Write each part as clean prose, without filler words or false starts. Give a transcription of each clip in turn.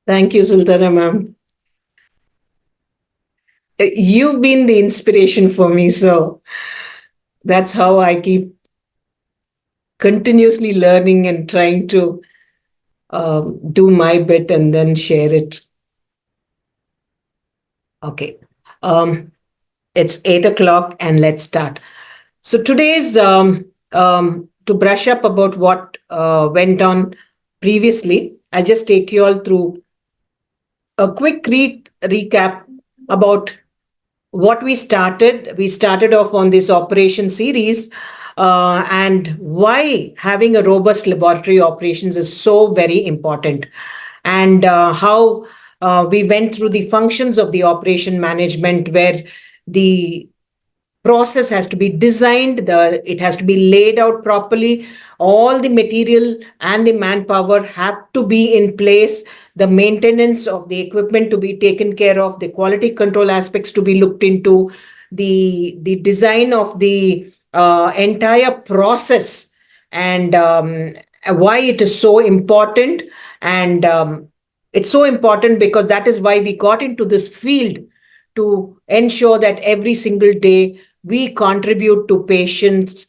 Thank you, Sultana ma'am. You've been the inspiration for me, so that's how I keep continuously learning and trying to do my bit and then share it. Okay. Um, it's 8 o'clock and let's start. So today's to brush up about what went on previously, I just take you all through a quick recap about what we started. We started off on this operation series and why having a robust laboratory operations is so very important, and how we went through the functions of the operation management, where the process has to be designed, it has to be laid out properly, all the material and the manpower have to be in place, the maintenance of the equipment to be taken care of, the quality control aspects to be looked into, the design of the entire process, and why it is so important. And it's so important because that is why we got into this field, to ensure that every single day we contribute to patients'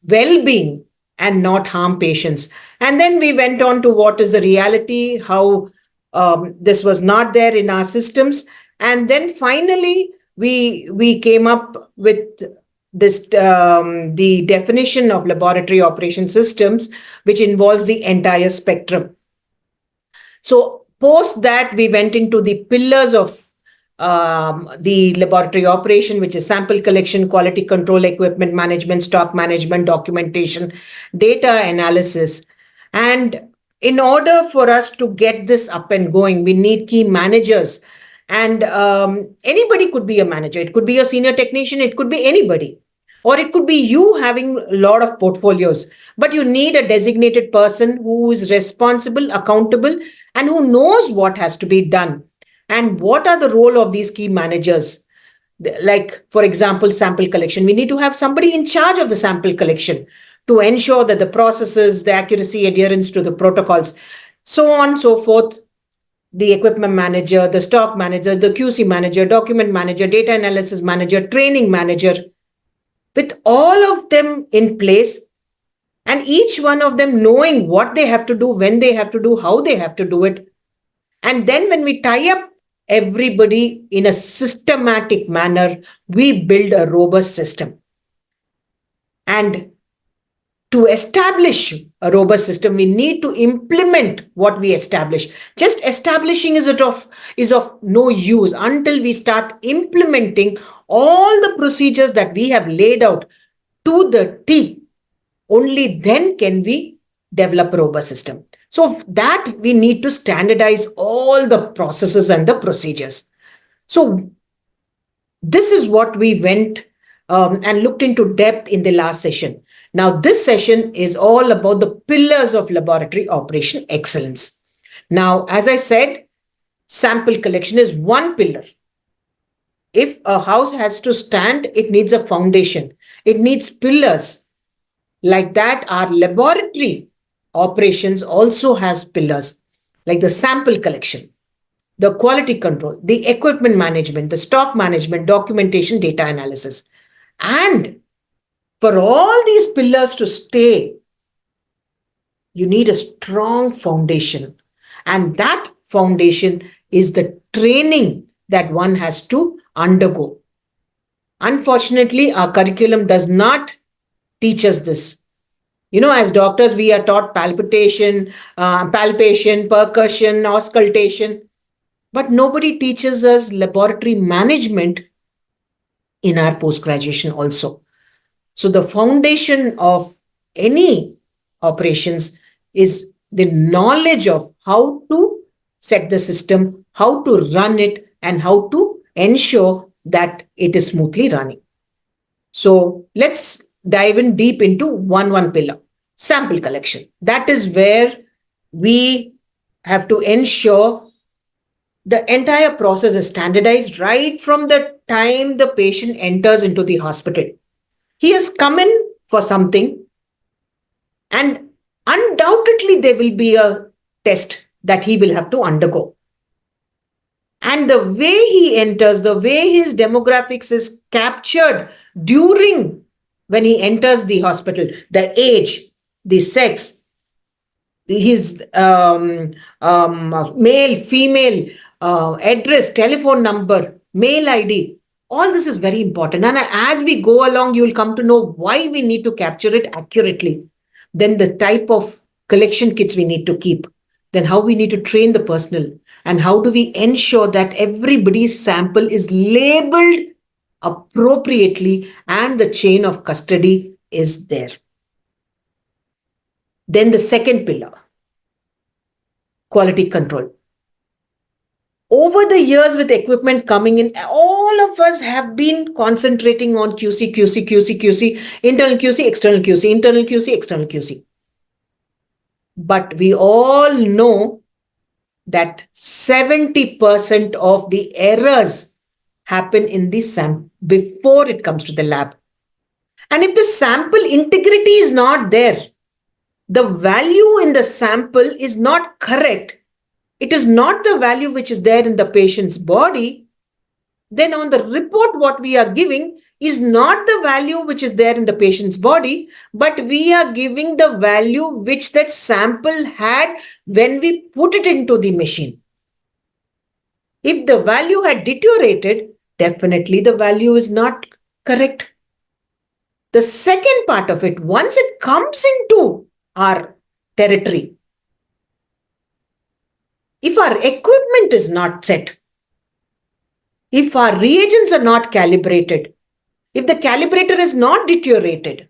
well being and not harm patients. And then we went on to what is the reality, how this was not there in our systems. And then finally, we came up with this the definition of laboratory operation systems, which involves the entire spectrum. So, post that, we went into the pillars of the laboratory operation, which is sample collection, quality control, equipment management, stock management, documentation, data analysis. And in order for us to get this up and going, we need key managers. And anybody could be a manager. It could be a senior technician, it could be anybody. Or it could be you having a lot of portfolios, but you need a designated person who is responsible, accountable, and who knows what has to be done. And what are the role of these key managers? Like, for example, sample collection. We need to have somebody in charge of the sample collection to ensure that the processes, the accuracy, adherence to the protocols, so on, so forth. The equipment manager, the stock manager, the QC manager, document manager, data analysis manager, training manager, with all of them in place, and each one of them knowing what they have to do, when they have to do, how they have to do it. And then when we tie up everybody in a systematic manner, we build a robust system. And to establish a robust system, we need to implement what we establish. Just establishing is of no use until we start implementing all the procedures that we have laid out to the T. Only then can we develop a robust system. So that we need to standardize all the processes and the procedures. So this is what we went and looked into depth in the last session. Now, this session is all about the pillars of laboratory operation excellence. Now, as I said, sample collection is one pillar. If a house has to stand, it needs a foundation, it needs pillars. Like that, our laboratory operations also has pillars, like the sample collection, the quality control, the equipment management, the stock management, documentation, data analysis. And for all these pillars to stay, you need a strong foundation. And that foundation is the training that one has to undergo. Unfortunately, our curriculum does not teach us this. As doctors, we are taught palpation, percussion, auscultation, but nobody teaches us laboratory management in our post graduation also. So, the foundation of any operations is the knowledge of how to set the system, how to run it, and how to ensure that it is smoothly running. So, let's dive in deep into one pillar, sample collection. That is where we have to ensure the entire process is standardized right from the time the patient enters into the hospital. He has come in for something, and undoubtedly there will be a test that he will have to undergo. And the way he enters, the way his demographics is captured during when he enters the hospital, the age, the sex, his male, female, address, telephone number, mail ID. All this is very important. And as we go along, you will come to know why we need to capture it accurately. Then the type of collection kits we need to keep. Then how we need to train the personnel. And how do we ensure that everybody's sample is labeled appropriately and the chain of custody is there. Then the second pillar, quality control. Over the years, with equipment coming in, all of us have been concentrating on QC, QC, QC, QC, internal QC, external QC, internal QC, external QC. But we all know that 70% of the errors happen in the sample before it comes to the lab. And if the sample integrity is not there, the value in the sample is not correct, it is not the value which is there in the patient's body, then on the report what we are giving is not the value which is there in the patient's body, but we are giving the value which that sample had when we put it into the machine. If the value had deteriorated, definitely the value is not correct. The second part of it, once it comes into our territory, if our equipment is not set, if our reagents are not calibrated, if the calibrator is not deteriorated,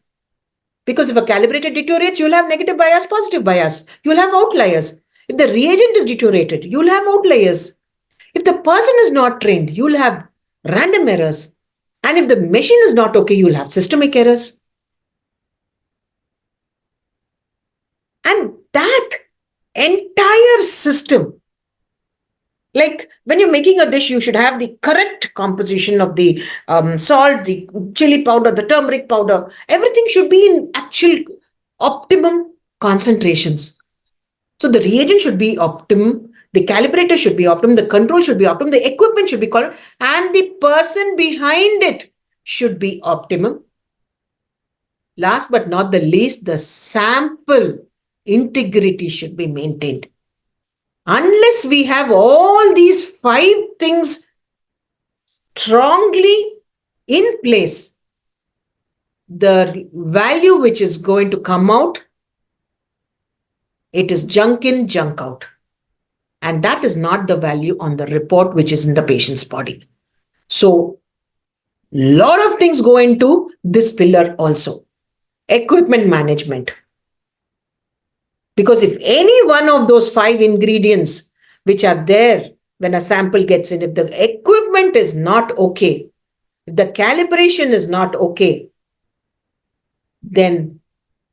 because if a calibrator deteriorates, you'll have negative bias, positive bias, you'll have outliers. If the reagent is deteriorated, you'll have outliers. If the person is not trained, you'll have random errors. And if the machine is not okay, you'll have systemic errors. And that entire system, like when you're making a dish, you should have the correct composition of the salt, the chili powder, the turmeric powder. Everything should be in actual optimum concentrations. So the reagent should be optimum, the calibrator should be optimum, the control should be optimum, the equipment should be correct, and the person behind it should be optimum. Last but not the least, the sample integrity should be maintained. Unless we have all these 5 things strongly in place, the value which is going to come out, it is junk in, junk out. And that is not the value on the report which is in the patient's body. So, lot of things go into this pillar also. Equipment management. Because if any one of those 5 ingredients which are there when a sample gets in, if the equipment is not okay, if the calibration is not okay, then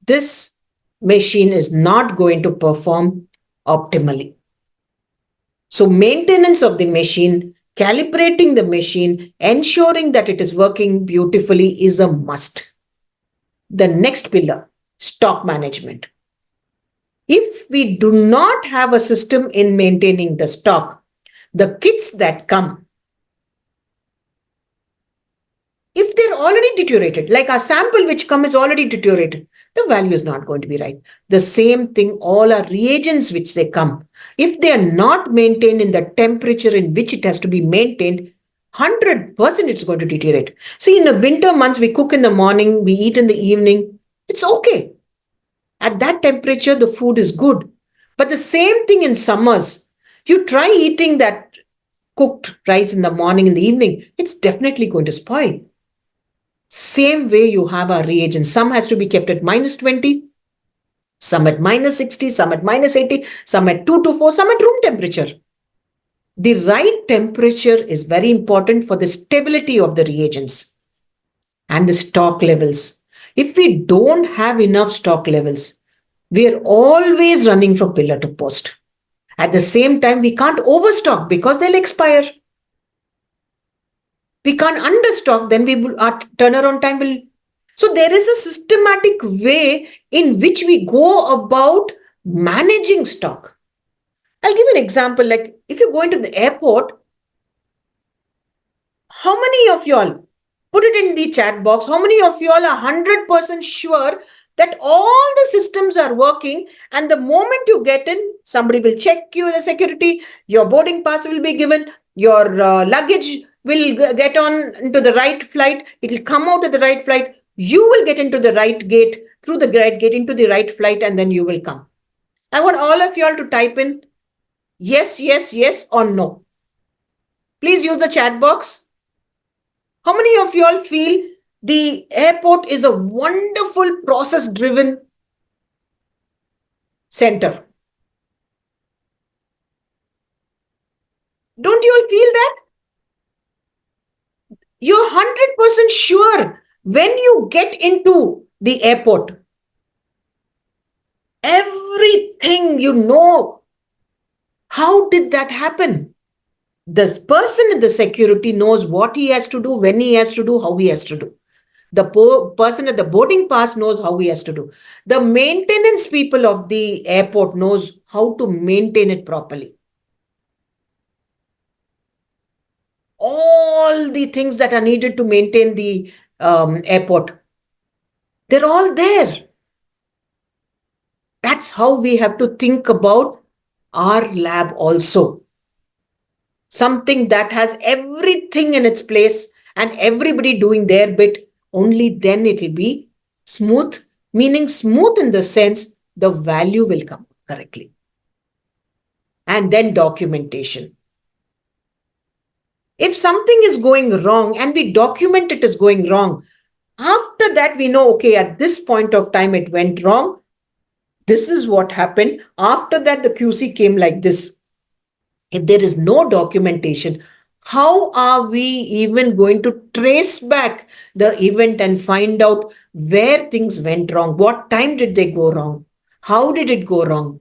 this machine is not going to perform optimally. So maintenance of the machine, calibrating the machine, ensuring that it is working beautifully is a must. The next pillar, stock management. If we do not have a system in maintaining the stock, the kits that come, if they're already deteriorated, like our sample which come is already deteriorated, the value is not going to be right. The same thing, all our reagents which they come, if they are not maintained in the temperature in which it has to be maintained, 100% it's going to deteriorate. See, in the winter months, we cook in the morning, we eat in the evening. It's okay. At that temperature, the food is good. But the same thing in summers. You try eating that cooked rice in the morning, in the evening, it's definitely going to spoil. Same way you have our reagents. Some has to be kept at -20, some at -60, some at -80, some at 2 to 4, some at room temperature. The right temperature is very important for the stability of the reagents and the stock levels. If we don't have enough stock levels, we are always running from pillar to post. At the same time, we can't overstock because they'll expire. We can't understock, then our turnaround time will. So there is a systematic way in which we go about managing stock. I'll give an example. Like if you're going to the airport, How many of y'all, put it in the chat box, how many of y'all are 100% sure that all the systems are working, and the moment you get in, somebody will check you in the security, your boarding pass will be given, your luggage will get on into the right flight, it will come out of the right flight, you will get into the right gate, through the right gate into the right flight, and then you will come. I want all of y'all to type in yes, yes, yes, or no. Please use the chat box. How many of y'all feel the airport is a wonderful process driven center? Don't you all feel that? You're 100% sure when you get into the airport, everything you know. How did that happen? This person in the security knows what he has to do, when he has to do, how he has to do. The person at the boarding pass knows how he has to do. The maintenance people of the airport knows how to maintain it properly. All the things that are needed to maintain the airport, they're all there. That's how we have to think about our lab also. Something that has everything in its place and everybody doing their bit, only then it will be smooth, meaning smooth in the sense the value will come correctly. And then documentation. If something is going wrong and we document it as going wrong, after that we know, okay, at this point of time it went wrong. This is what happened. After that, the QC came like this. If there is no documentation, how are we even going to trace back the event and find out where things went wrong? What time did they go wrong? How did it go wrong?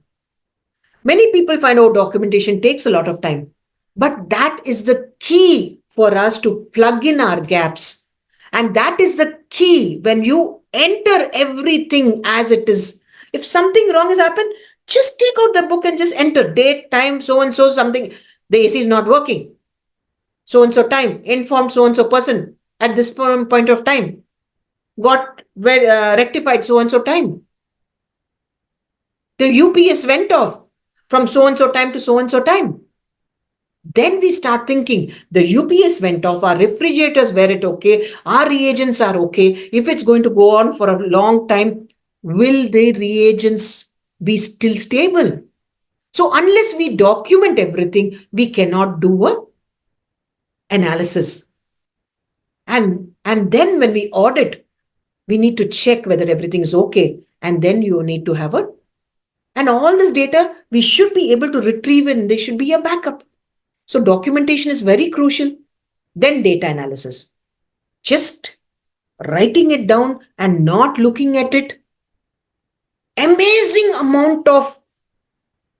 Many people find out documentation takes a lot of time, but that is the key for us to plug in our gaps. And that is the key when you enter everything as it is. If something wrong has happened, just take out the book and just enter date, time, so and so, something. The AC is not working. So and so time, informed so and so person at this point of time, got rectified so and so time. The UPS went off from so and so time to so and so time. Then we start thinking the UPS went off, our refrigerators were it okay, our reagents are okay. If it's going to go on for a long time, will the reagents be still stable? So unless we document everything, we cannot do a analysis. And then when we audit, we need to check whether everything is okay. And then you need to have a, and all this data we should be able to retrieve and there should be a backup. So documentation is very crucial. Then data analysis. Just writing it down and not looking at it. Amazing amount of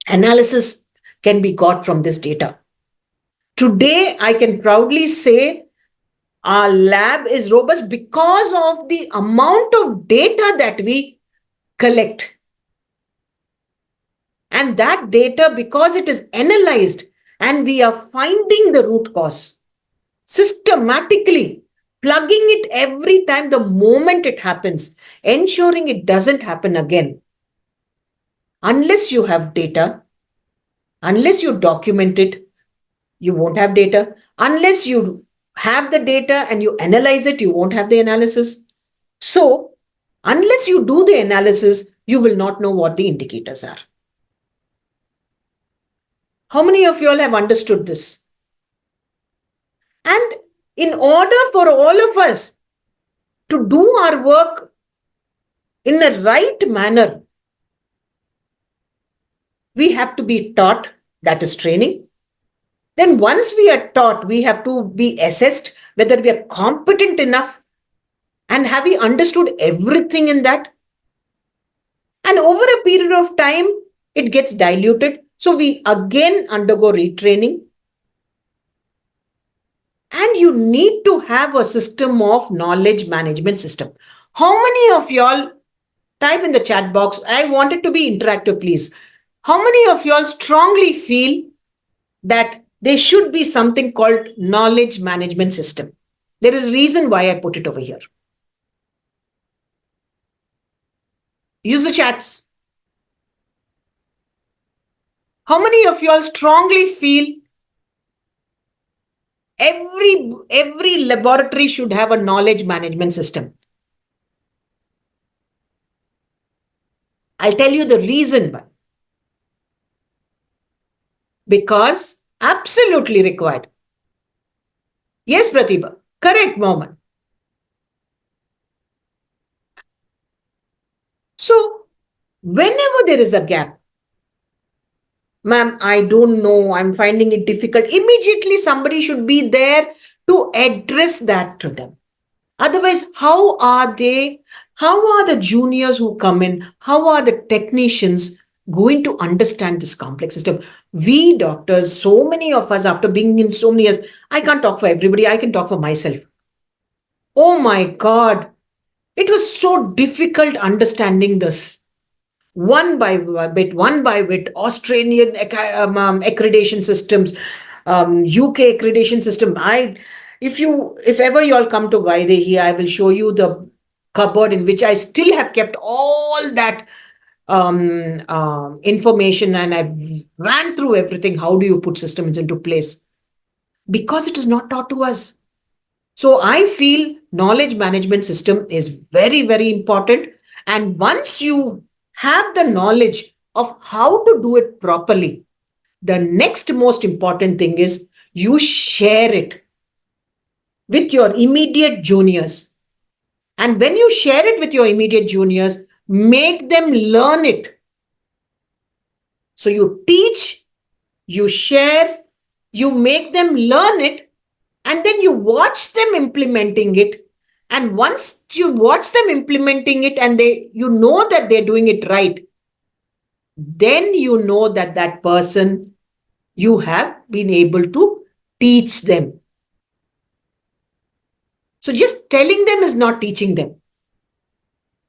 analysis can be got from this data. Today, I can proudly say our lab is robust because of the amount of data that we collect. And that data, because it is analyzed and we are finding the root cause systematically, plugging it every time the moment it happens, ensuring it doesn't happen again. Unless you have data, unless you document it, you won't have data. Unless you have the data and you analyze it, you won't have the analysis. So, unless you do the analysis, you will not know what the indicators are. How many of you all have understood this? And in order for all of us to do our work in the right manner, we have to be taught, that is training. Then once we are taught, we have to be assessed whether we are competent enough and have we understood everything in that. And over a period of time, it gets diluted. So we again undergo retraining. And you need to have a system of knowledge management system. How many of y'all, type in the chat box, I want it to be interactive, please. How many of y'all strongly feel that there should be something called knowledge management system. There is a reason why I put it over here. Use the chats. How many of you all strongly feel every laboratory should have a knowledge management system? I'll tell you the reason why. Because absolutely required. Yes, Pratibha. Correct, Mohammed. So, whenever there is a gap, ma'am, I don't know, I'm finding it difficult, immediately somebody should be there to address that to them. Otherwise, how are the juniors who come in, how are the technicians going to understand this complex system? We doctors, so many of us, after being in so many years, I can't talk for everybody, I can talk for myself. Oh my God, it was so difficult understanding this. One by bit, Australian accreditation systems, UK accreditation system. If ever you all come to Vaidehi, I will show you the cupboard in which I still have kept all that information, and I've ran through everything. How do you put systems into place? Because it is not taught to us. So I feel knowledge management system is very, very important. And once you have the knowledge of how to do it properly, the next most important thing is you share it with your immediate juniors. And when you share it with your immediate juniors, make them learn it. So you teach, you share, you make them learn it, and then you watch them implementing it. And once you watch them implementing it and you know that they're doing it right, then you know that that person, you have been able to teach them. So just telling them is not teaching them.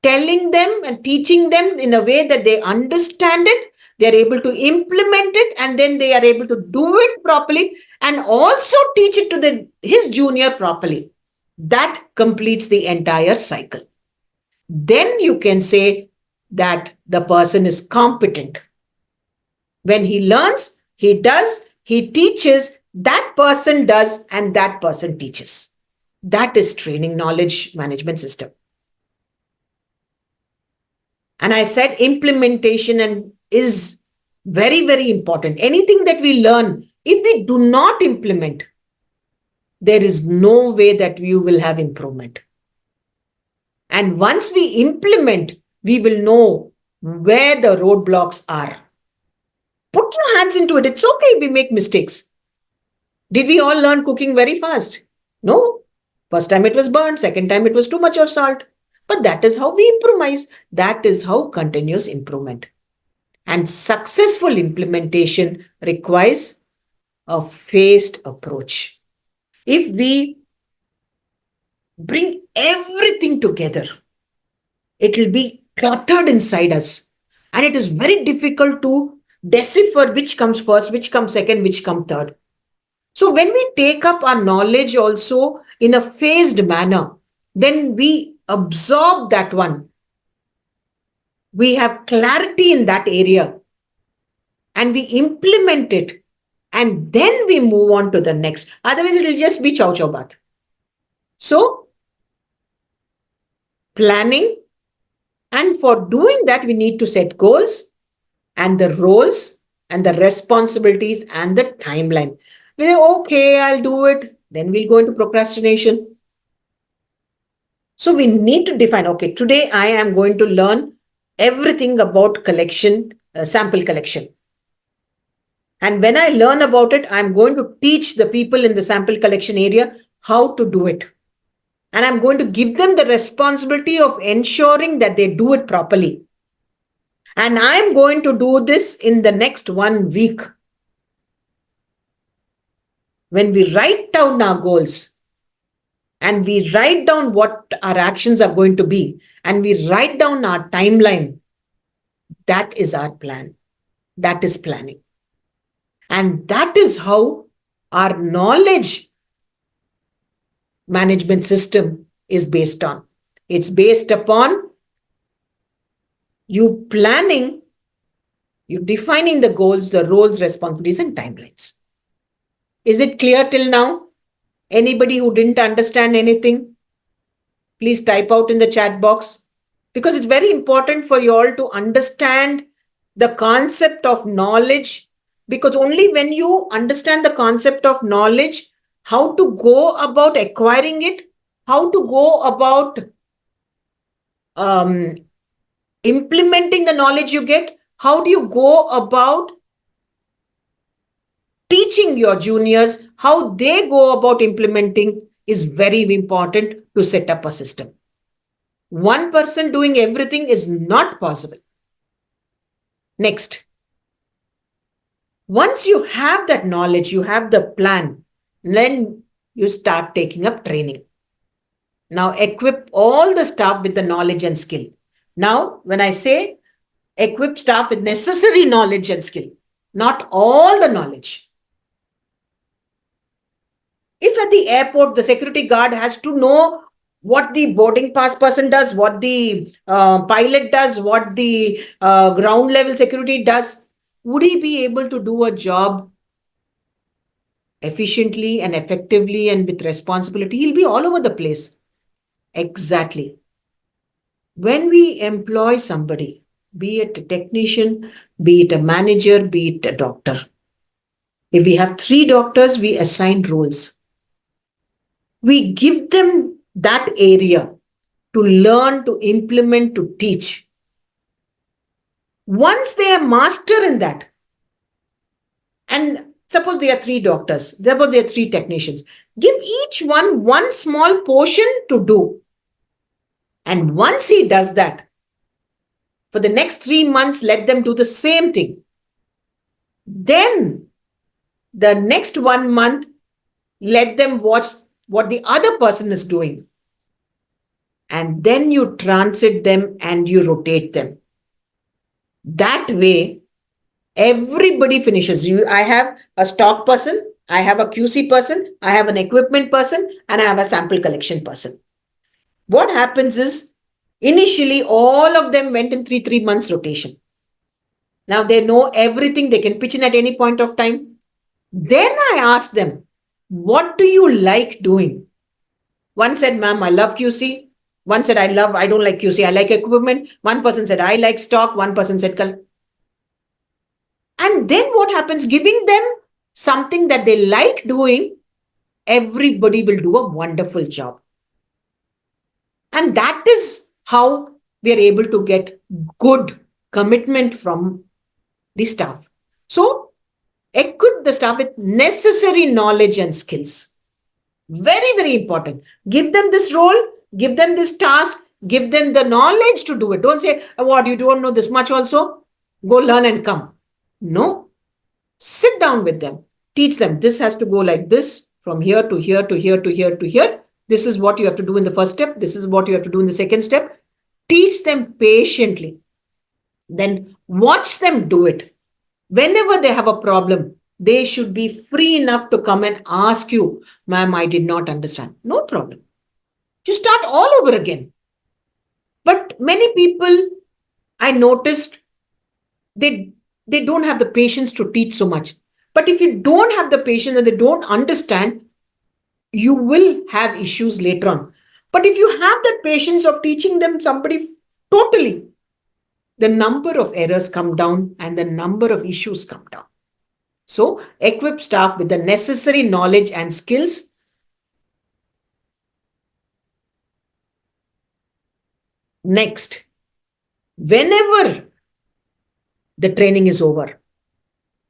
Telling them and teaching them in a way that they understand it, they're able to implement it, and then they are able to do it properly and also teach it to his junior properly. That completes the entire cycle. Then you can say that the person is competent. When he learns, he does, he teaches, that person does, and that person teaches. That is training knowledge management system. And I said implementation and is very, very important. Anything that we learn, if we do not implement, there is no way that we will have improvement. And once we implement, we will know where the roadblocks are. Put your hands into it. It's okay if we make mistakes. Did we all learn cooking very fast? No. First time it was burnt, second time it was too much of salt. But that is how we improvise. That is how continuous improvement. And successful implementation requires a phased approach. If we bring everything together, it will be cluttered inside us. And it is very difficult to decipher which comes first, which comes second, which comes third. So when we take up our knowledge also in a phased manner, then we absorb that one. We have clarity in that area and we implement it, and then we move on to the next. Otherwise, it will just be chow chow bath. So, planning, and for doing that, we need to set goals and the roles and the responsibilities and the timeline. We say, okay, I'll do it. Then we'll go into procrastination. So we need to define, okay, today I am going to learn everything about collection, sample collection. And when I learn about it, I'm going to teach the people in the sample collection area how to do it. And I'm going to give them the responsibility of ensuring that they do it properly. And I'm going to do this in the next 1 week. When we write down our goals and we write down what our actions are going to be, and we write down our timeline, that is our plan. That is planning. And that is how our knowledge management system is based on. It's based upon you planning, you defining the goals, the roles, responsibilities, and timelines. Is it clear till now? Anybody who didn't understand anything, please type out in the chat box, because it's very important for you all to understand the concept of knowledge, because only when you understand the concept of knowledge, how to go about acquiring it, how to go about um, implementing the knowledge you get, how do you go about teaching your juniors, how they go about implementing, is very important to set up a system. One person doing everything is not possible. Next, once you have that knowledge, you have the plan, then you start taking up training. Now equip all the staff with the knowledge and skill. Now, when I say equip staff with necessary knowledge and skill, not all the knowledge. If at the airport, the security guard has to know what the boarding pass person does, what the pilot does, what the ground level security does, would he be able to do a job efficiently and effectively and with responsibility? He'll be all over the place. Exactly. When we employ somebody, be it a technician, be it a manager, be it a doctor, if we have 3 doctors, we assign roles. We give them that area to learn, to implement, to teach. Once they are master in that, and suppose they are 3 doctors, suppose they are 3 technicians, give each one small portion to do. And once he does that, for the next 3 months, let them do the same thing. Then the next 1 month, let them watch what the other person is doing. And then you transit them and you rotate them. That way, everybody finishes. I have a stock person, I have a QC person, I have an equipment person, and I have a sample collection person. What happens is, initially, all of them went in 3 months rotation. Now they know everything, they can pitch in at any point of time. Then I asked them, what do you like doing? One said, ma'am, I love QC. One said, I don't like QC, I like equipment. One person said, I like stock. One person said, and then what happens? Giving them something that they like doing, everybody will do a wonderful job. And that is how we are able to get good commitment from the staff. So equip the staff with necessary knowledge and skills. Very, very important. Give them this role, give them this task, give them the knowledge to do it. Don't say, what, you don't know this much also? Go learn and come. No. Sit down with them. Teach them. This has to go like this, from here to here to here to here to here. This is what you have to do in the first step. This is what you have to do in the second step. Teach them patiently. Then watch them do it. Whenever they have a problem, they should be free enough to come and ask you, ma'am, I did not understand. No problem. You start all over again. But many people, I noticed, they don't have the patience to teach so much. But if you don't have the patience and they don't understand, you will have issues later on. But if you have that patience of teaching them somebody totally, the number of errors come down and the number of issues come down. So equip staff with the necessary knowledge and skills. Next, whenever the training is over,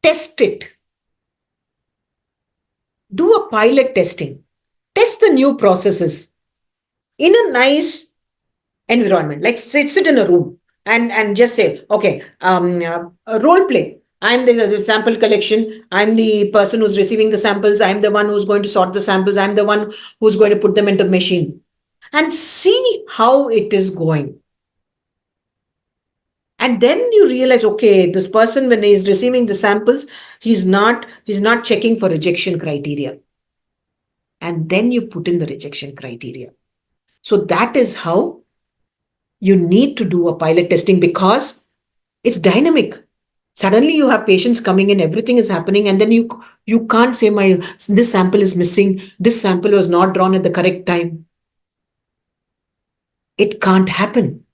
test it. Do a pilot testing. Test the new processes in a nice environment. Like sit in a room and just say, okay, role play. I'm the sample collection. I'm the person who's receiving the samples. I'm the one who's going to sort the samples. I'm the one who's going to put them into the machine. And see how it is going. And then you realize, okay, this person, when he is receiving the samples, he's not checking for rejection criteria. And then you put in the rejection criteria. So that is how you need to do a pilot testing, because it's dynamic. Suddenly you have patients coming in, everything is happening, and then you can't say, my this sample is missing, this sample was not drawn at the correct time. It can't happen.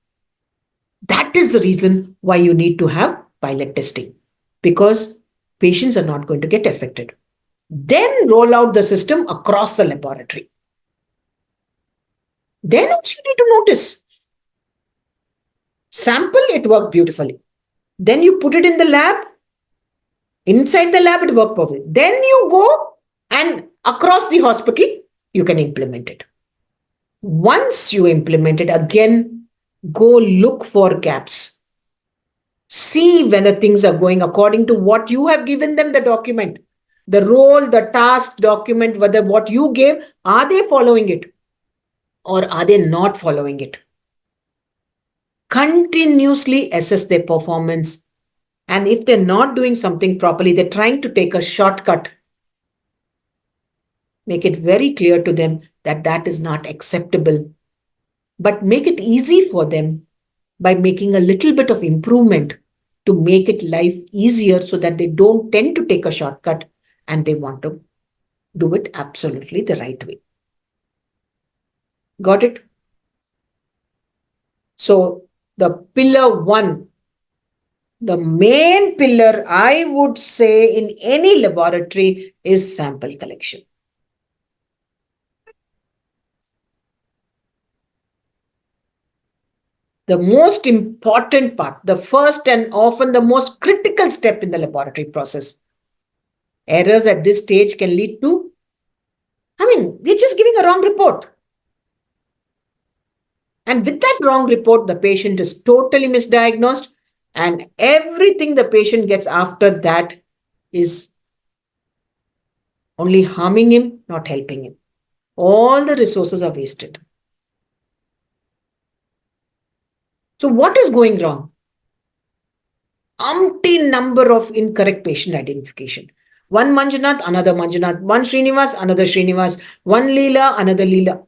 That is the reason why you need to have pilot testing, because patients are not going to get affected. Then roll out the system across the laboratory. Then also you need to notice. Sample, it worked beautifully. Then you put it in the lab. Inside the lab, it worked perfectly. Then you go and across the hospital, you can implement it. Once you implement it, again, go look for gaps. See whether things are going according to what you have given them, the document, the role, the task document, whether what you gave, are they following it or are they not following it? Continuously assess their performance. And if they're not doing something properly, they're trying to take a shortcut, make it very clear to them that that is not acceptable. But make it easy for them by making a little bit of improvement to make it life easier, so that they don't tend to take a shortcut and they want to do it absolutely the right way. Got it? So the pillar one, the main pillar, I would say, in any laboratory is sample collection. The most important part, the first and often the most critical step in the laboratory process. Errors at this stage can lead to, we're just giving a wrong report. And with that wrong report, the patient is totally misdiagnosed, and everything the patient gets after that is only harming him, not helping him. All the resources are wasted. So what is going wrong? Umpteen number of incorrect patient identification. One Manjunath, another Manjunath. One Srinivas, another Srinivas. One Leela, another Leela.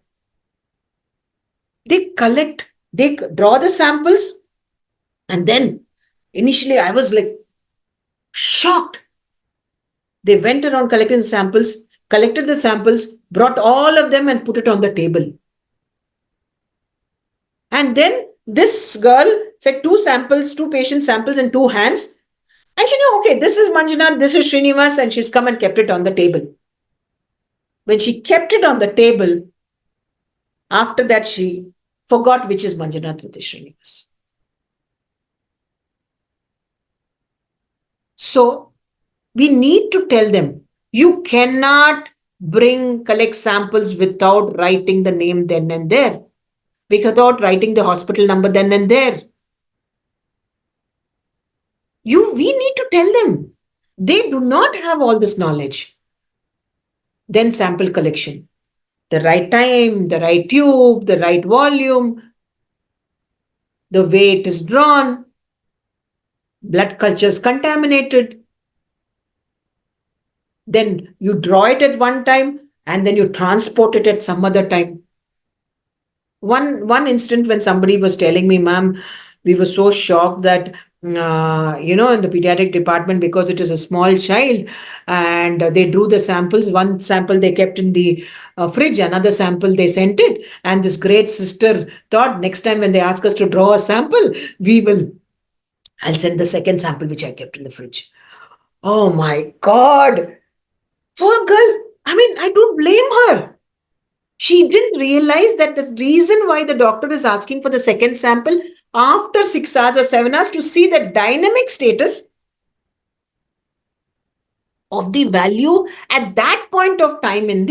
They collect, they draw the samples, and then initially I was like shocked. They went around collecting the samples, collected the samples, brought all of them and put it on the table. And then this girl said two patient samples in two hands. And she knew, okay, this is Manjunath, this is Srinivas, and she's come and kept it on the table. When she kept it on the table, after that, she forgot which is Manjunath, which is Srinivas. So we need to tell them, you cannot collect samples without writing the name then and there, without writing the hospital number then and there. We need to tell them. They do not have all this knowledge. Then sample collection. The right time, the right tube, the right volume, the way it is drawn, blood cultures contaminated. Then you draw it at one time and then you transport it at some other time. One instant when somebody was telling me, ma'am, we were so shocked that in the pediatric department, because it is a small child and they drew the samples. One sample they kept in the fridge, another sample they sent it. And this great sister thought, next time when they ask us to draw a sample, I'll send the second sample which I kept in the fridge. Oh my God. Poor girl. I don't blame her. She didn't realize that the reason why the doctor is asking for the second sample after 6 hours or 7 hours to see the dynamic status of the value at that point of time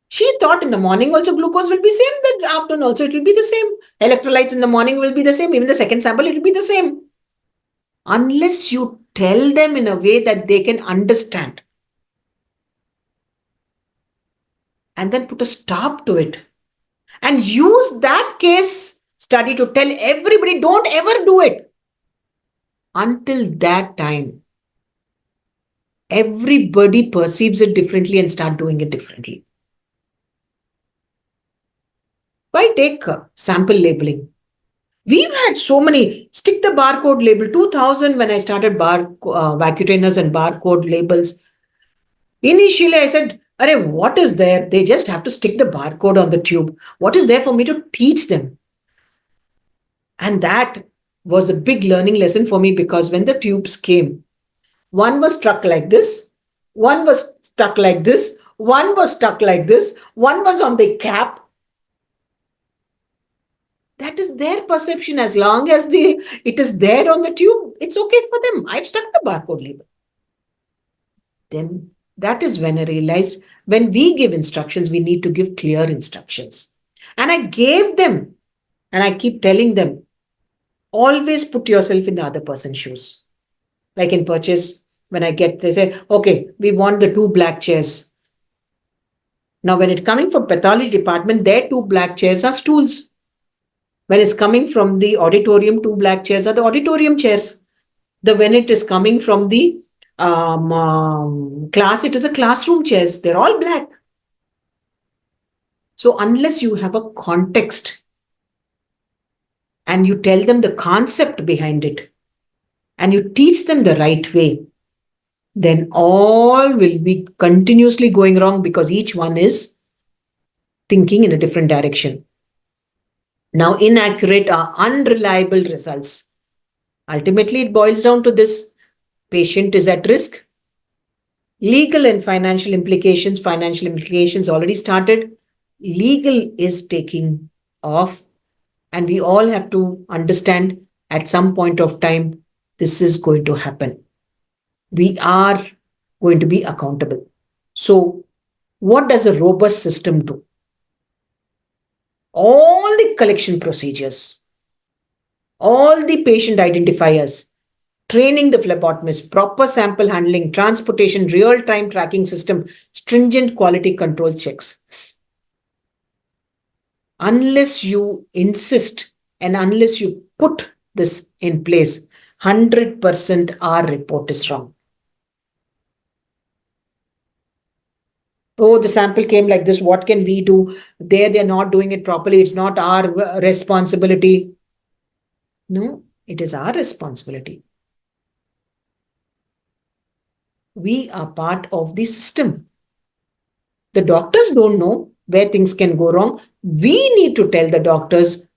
she thought in the morning also glucose will be same, the afternoon also it will be the same. Electrolytes in the morning will be the same, even the second sample it will be the same. Unless you tell them in a way that they can understand. And then put a stop to it. And use that case study to tell everybody, don't ever do it. until that time, everybody perceives it differently and start doing it differently. Why take sample labeling? We've had so many. Stick the barcode label. 2000, when I started Vacutrainers and barcode labels, initially I said, "Arey, what is there? They just have to stick the barcode on the tube. What is there for me to teach them?" And that was a big learning lesson for me, because when the tubes came, one was stuck like this, one was stuck like this, one was stuck like this, one was on the cap. That is their perception. As long as it is there on the tube, it's okay for them. I've stuck the barcode label. Then that is when I realized, when we give instructions, we need to give clear instructions. And I gave them, and I keep telling them, always put yourself in the other person's shoes. Like in purchase, when I get, they say, okay, we want the two black chairs. Now, when it's coming from pathology department, their two black chairs are stools. When it's coming from the auditorium, two black chairs are the auditorium chairs. When it is coming from the class, it is a classroom chairs. They're all black. So unless you have a context and you tell them the concept behind it and you teach them the right way, then all will be continuously going wrong, because each one is thinking in a different direction. Now, inaccurate or unreliable results. Ultimately, it boils down to this: patient is at risk. Legal and financial implications. Financial implications already started. Legal is taking off. And we all have to understand, at some point of time, this is going to happen. We are going to be accountable. So, what does a robust system do? All the collection procedures, all the patient identifiers, training the phlebotomist, proper sample handling, transportation, real-time tracking system, stringent quality control checks. Unless you insist and unless you put this in place, 100% our report is wrong. Oh, the sample came like this. What can we do? They're not doing it properly. It's not our responsibility. No, it is our responsibility. We are part of the system. The doctors don't know where things can go wrong. We need to tell the doctors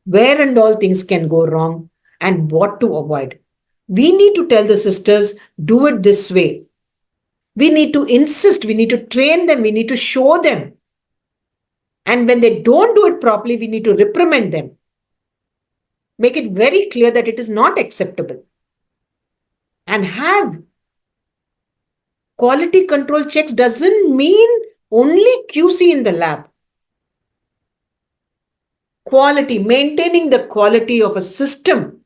where and all things can go wrong and what to avoid. We need to tell the sisters, do it this way. We need to insist, we need to train them, we need to show them. And when they don't do it properly, we need to reprimand them. Make it very clear that it is not acceptable. And have quality control checks doesn't mean only QC in the lab. Quality, maintaining the quality of a system,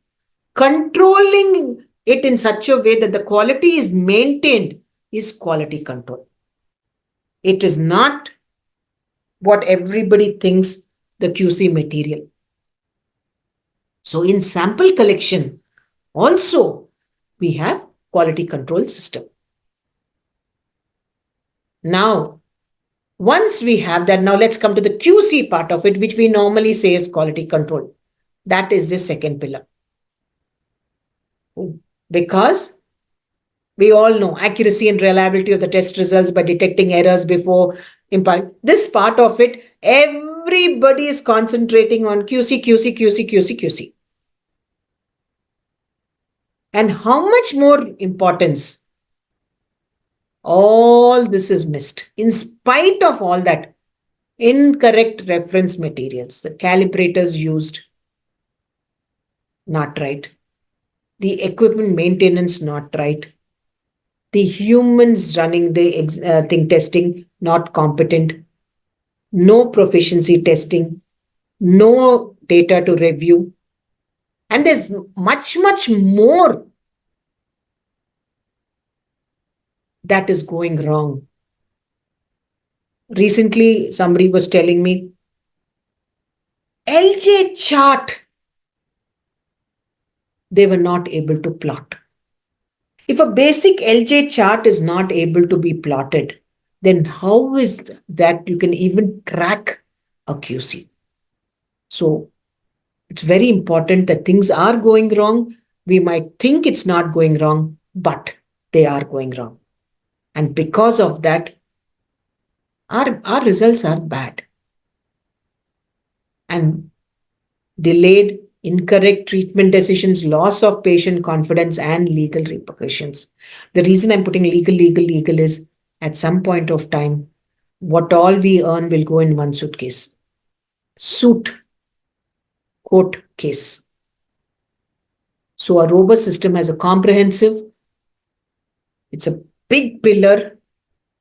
controlling it in such a way that the quality is maintained, is quality control. It is not what everybody thinks the QC material. So in sample collection, also we have quality control system. Now, once we have that, now let's come to the QC part of it, which we normally say is quality control. That is the second pillar. Because we all know accuracy and reliability of the test results by detecting errors before impact. This part of it, everybody is concentrating on QC, QC, QC, QC, QC. And how much more importance all this is missed. In spite of all that, incorrect reference materials, the calibrators used, not right. The equipment maintenance, not right. The humans running the testing, not competent. No proficiency testing. No data to review. And there's much, much more that is going wrong. Recently, somebody was telling me, LJ chart. they were not able to plot. If a basic LJ chart is not able to be plotted, then how is that you can even track a QC? So it's very important that things are going wrong. We might think it's not going wrong, but they are going wrong. And because of that, our results are bad. And delayed, incorrect treatment decisions, loss of patient confidence, and legal repercussions. The reason I'm putting legal is at some point of time, what all we earn will go in one suitcase. Suit, court case. So a robust system has a comprehensive, it's a big pillar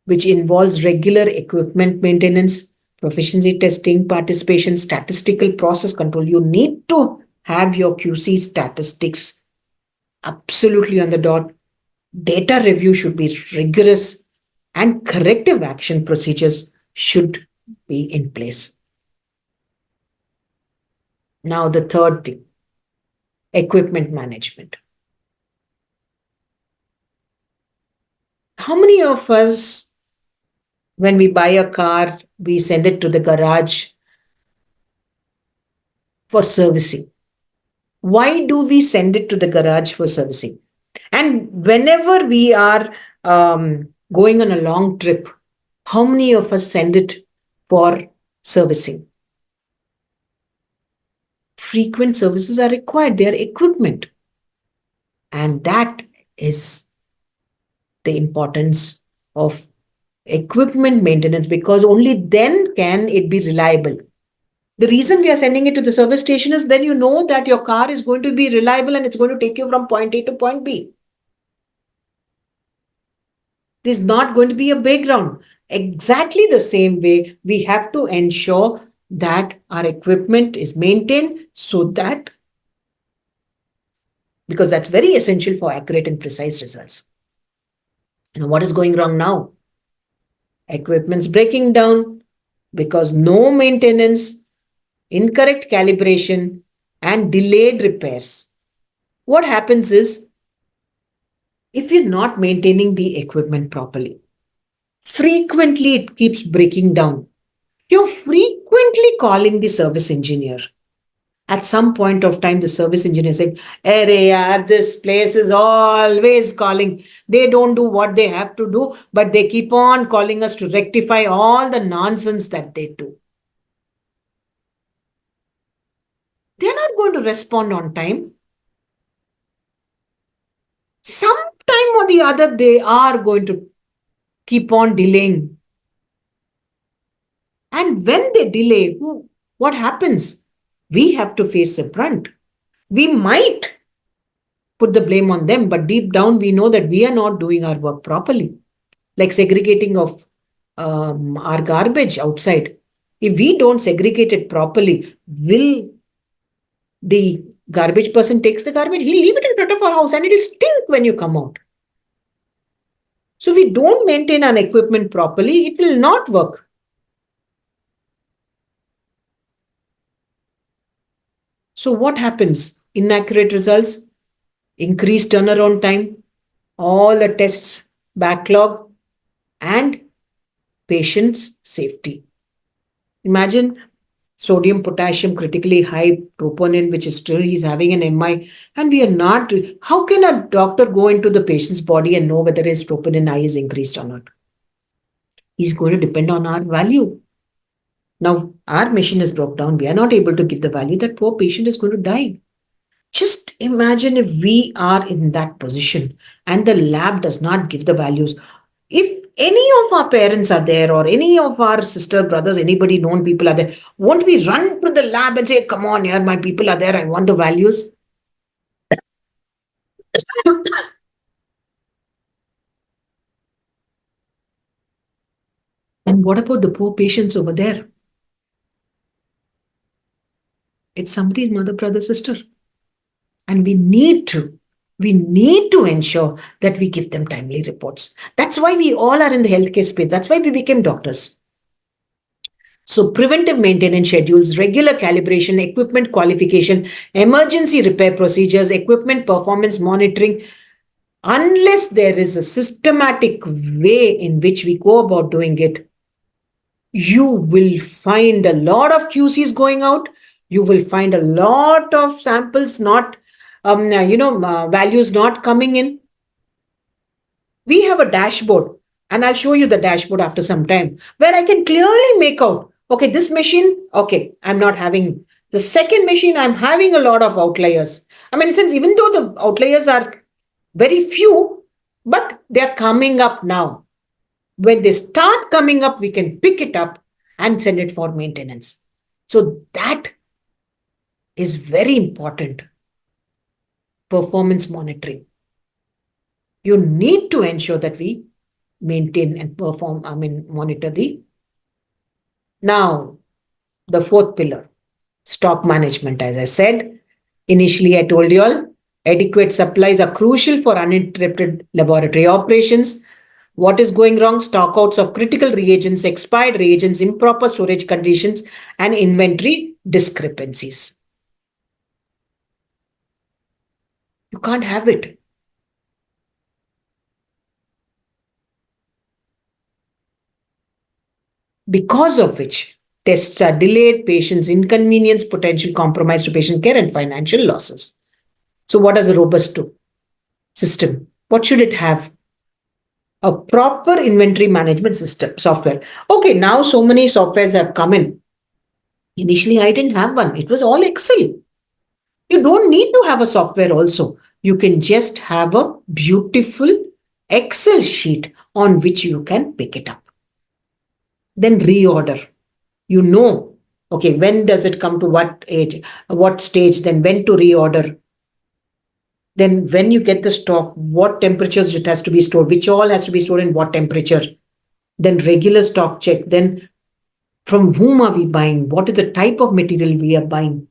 which involves regular equipment maintenance, proficiency testing, participation, statistical process control. You need to have your QC statistics absolutely on the dot. Data review should be rigorous and corrective action procedures should be in place. Now, the third thing, equipment management. How many of us, when we buy a car, we send it to the garage for servicing? Why do we send it to the garage for servicing? And whenever we are going on a long trip, how many of us send it for servicing? Frequent services are required, they are equipment. And that is the importance of equipment maintenance, because only then can it be reliable. The reason we are sending it to the service station is then you know that your car is going to be reliable and it's going to take you from point A to point B. There's not going to be a background. Exactly the same way, we have to ensure that our equipment is maintained so that, because that's very essential for accurate and precise results. Now, what is going wrong now? Equipment's breaking down because no maintenance, incorrect calibration, and delayed repairs. What happens is, if you're not maintaining the equipment properly, frequently it keeps breaking down. You're frequently calling the service engineer. At some point of time, the service engineer said, "Hey, yaar, this place is always calling. They don't do what they have to do, but they keep on calling us to rectify all the nonsense that they do." They're not going to respond on time. Sometime or the other, they are going to keep on delaying. And when they delay, what happens? We have to face the brunt. We might put the blame on them, but deep down, we know that we are not doing our work properly. Like segregating of our garbage outside. If we don't segregate it properly, will the garbage person takes the garbage, he'll leave it in front of our house and it'll stink when you come out. So if we don't maintain our equipment properly, it will not work. So what happens? Inaccurate results, increased turnaround time, all the tests backlog, and patient's safety. Imagine sodium, potassium critically high, troponin, which is still he's having an MI, and we are not. How can a doctor go into the patient's body and know whether his troponin I is increased or not? He's going to depend on our value. Now, our machine is broke down. We are not able to give the value. That poor patient is going to die. Just imagine if we are in that position and the lab does not give the values. If any of our parents are there or any of our sister, brothers, anybody known people are there, won't we run to the lab and say, "Come on, here, my people are there. I want the values." And what about the poor patients over there? It's somebody's mother, brother, sister. And we need to ensure that we give them timely reports. That's why we all are in the healthcare space. That's why we became doctors. So preventive maintenance schedules, regular calibration, equipment qualification, emergency repair procedures, equipment performance monitoring, unless there is a systematic way in which we go about doing it, you will find a lot of QCs going out. You will find a lot of samples not, values not coming in. We have a dashboard, and I'll show you the dashboard after some time, where I can clearly make out, okay, this machine, okay, I'm not having. The second machine, I'm having a lot of outliers. I mean, since even though the outliers are very few, but they're coming up now. When they start coming up, we can pick it up and send it for maintenance. So that is very important. Performance monitoring. You need to ensure that we maintain and monitor the. Now, the fourth pillar, stock management. As I said, initially I told you all, adequate supplies are crucial for uninterrupted laboratory operations. What is going wrong? Stockouts of critical reagents, expired reagents, improper storage conditions, and inventory discrepancies. You can't have it. Because of which tests are delayed, patients inconvenience, potential compromise to patient care, and financial losses. So what does a robust system? What should it have? A proper inventory management system software. Okay, now so many softwares have come in. Initially, I didn't have one. It was all Excel. You don't need to have a software also. You can just have a beautiful Excel sheet on which you can pick it up. Then reorder. You know, okay, when does it come to what age, what stage, then when to reorder. Then when you get the stock, what temperatures it has to be stored, which all has to be stored in what temperature. Then regular stock check. Then from whom are we buying? What is the type of material we are buying?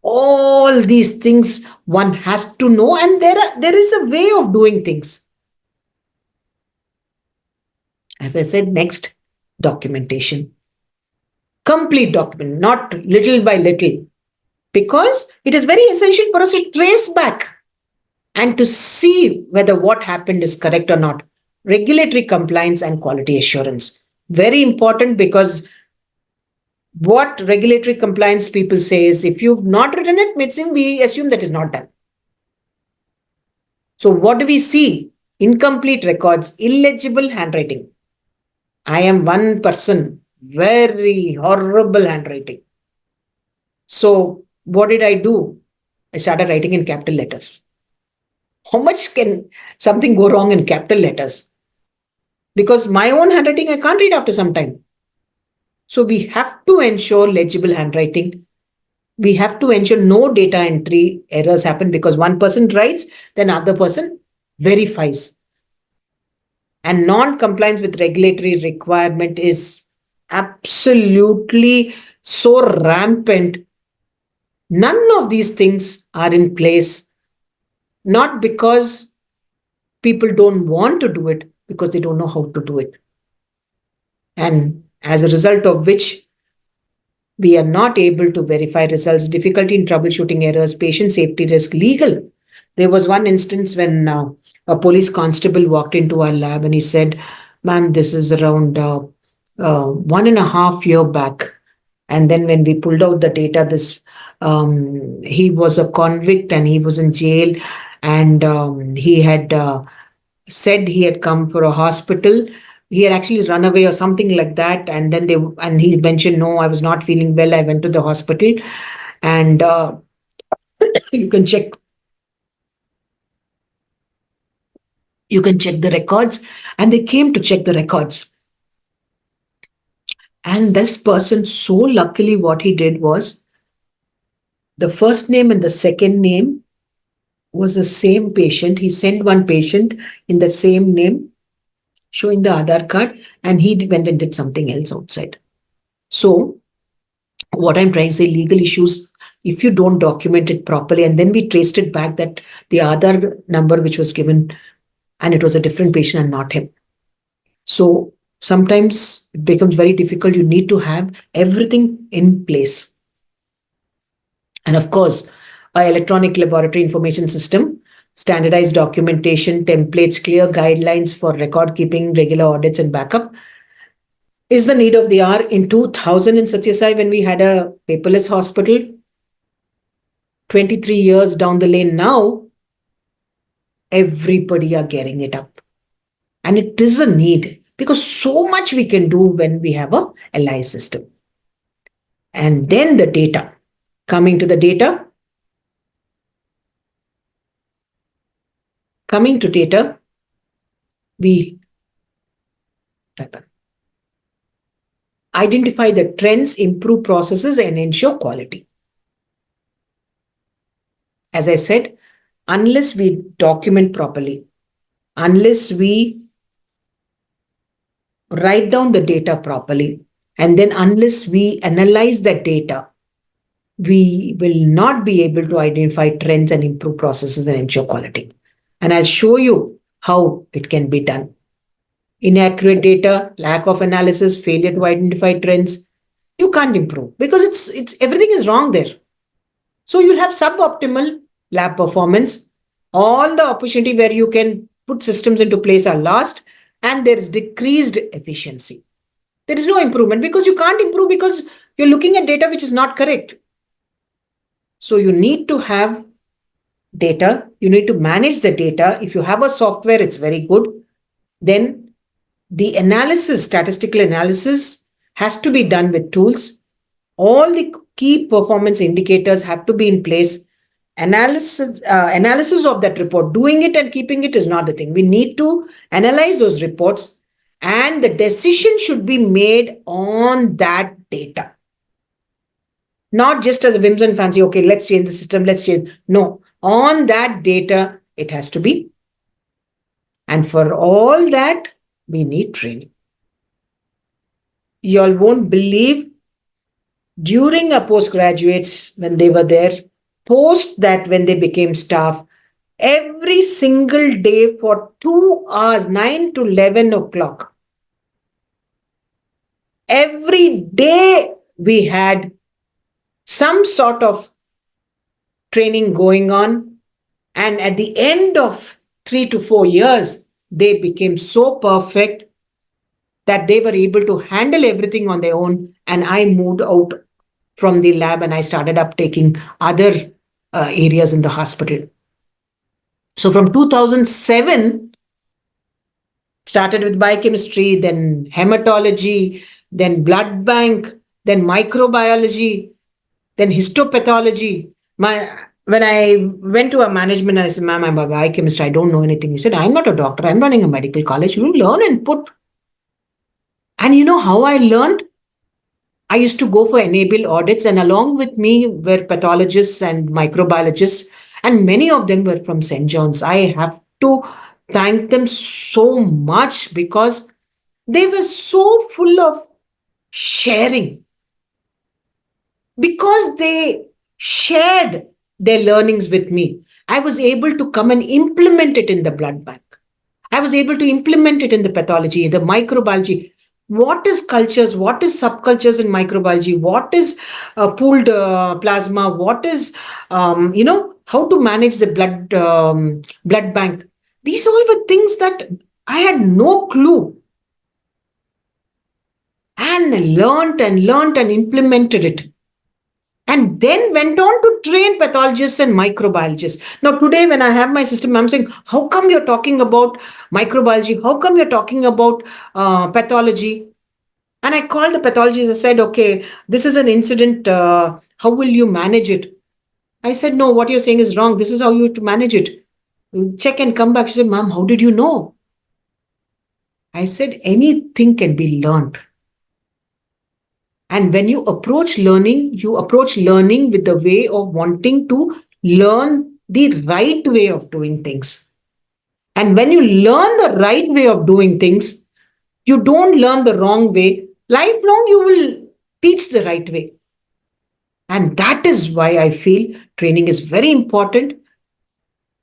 All these things one has to know, and there is a way of doing things. As I said, next, documentation. Complete document, not little by little, because it is very essential for us to trace back and to see whether what happened is correct or not. Regulatory compliance and quality assurance. Very important, because what regulatory compliance people say is, if you've not written it, we assume that is not done. So what do we see? Incomplete records, illegible handwriting. I am one person, very horrible handwriting. So what did I do? I started writing in capital letters. How much can something go wrong in capital letters? Because my own handwriting, I can't read after some time. So we have to ensure legible handwriting. We have to ensure no data entry errors happen, because one person writes, then other person verifies. And non-compliance with regulatory requirement is absolutely so rampant. None of these things are in place, not because people don't want to do it, because they don't know how to do it. And as a result of which, we are not able to verify results, difficulty in troubleshooting errors, patient safety risk, legal. There was one instance when a police constable walked into our lab and he said, "Ma'am, this is around 1.5 years back." And then when we pulled out the data, he was a convict and he was in jail, and he had said he had come for a hospital. He had actually run away or something like that. And then he mentioned, "No, I was not feeling well. I went to the hospital." And you can check the records. And they came to check the records. And this person, so luckily, what he did was, the first name and the second name was the same patient. He sent one patient in the same name, showing the Aadhaar card, and he went and did something else outside. So what I'm trying to say, legal issues, if you don't document it properly, and then we traced it back that the Aadhaar number which was given, and it was a different patient and not him. So sometimes it becomes very difficult. You need to have everything in place. And of course, our electronic laboratory information system, standardized documentation, templates, clear guidelines for record keeping, regular audits, and backup is the need of the hour. In 2000 in Sathya Sai, when we had a paperless hospital, 23 years down the lane now, everybody are getting it up. And it is a need because so much we can do when we have a LI system. And then the data. Coming to the data. Coming to data, we identify the trends, improve processes, and ensure quality. As I said, unless we document properly, unless we write down the data properly, and then unless we analyze that data, we will not be able to identify trends and improve processes and ensure quality. And I'll show you how it can be done. Inaccurate data, lack of analysis, failure to identify trends, you can't improve because it's everything is wrong there. So you'll have suboptimal lab performance. All the opportunity where you can put systems into place are lost, and there's decreased efficiency. There is no improvement because you can't improve because you're looking at data which is not correct. So you need to have data. You need to manage the data. If you have a software, it's very good. Then the analysis, statistical analysis, has to be done with tools. All the key performance indicators have to be in place. Analysis of that report, doing it and keeping it is not the thing. We need to analyze those reports, and the decision should be made on that data. Not just as a whims and fancy, okay, let's change the system, let's change. No, on that data, it has to be. And for all that, we need training. You all won't believe, during our postgraduates, when they were there, post that when they became staff, every single day for 2 hours, 9 to 11 o'clock, every day we had some sort of training going on. And at the end of 3 to 4 years, they became so perfect that they were able to handle everything on their own. And I moved out from the lab and I started up taking other areas in the hospital. So from 2007, started with biochemistry, then hematology, then blood bank, then microbiology, then histopathology. When I went to a management, I said, ma'am, I'm a biochemist, I don't know anything. He said, I'm not a doctor, I'm running a medical college. You learn and put. And you know how I learned? I used to go for enable audits, and along with me were pathologists and microbiologists, and many of them were from St. John's. I have to thank them so much because they were so full of sharing. Because they shared their learnings with me, I was able to come and implement it in the blood bank. I was able to implement it in the pathology, the microbiology. What is cultures? What is subcultures in microbiology? What is pooled plasma? What is, how to manage the blood bank? These all were things that I had no clue. And learned and implemented it. And then went on to train pathologists and microbiologists. Now, today, when I have my system, I'm saying, how come you're talking about microbiology? How come you're talking about pathology? And I called the pathologist. I said, okay, this is an incident. How will you manage it? I said, no, what you're saying is wrong. This is how you have to manage it. Check and come back. She said, ma'am, how did you know? I said, anything can be learned. And when you approach learning with the way of wanting to learn the right way of doing things. And when you learn the right way of doing things, you don't learn the wrong way. Lifelong, you will teach the right way. And that is why I feel training is very important.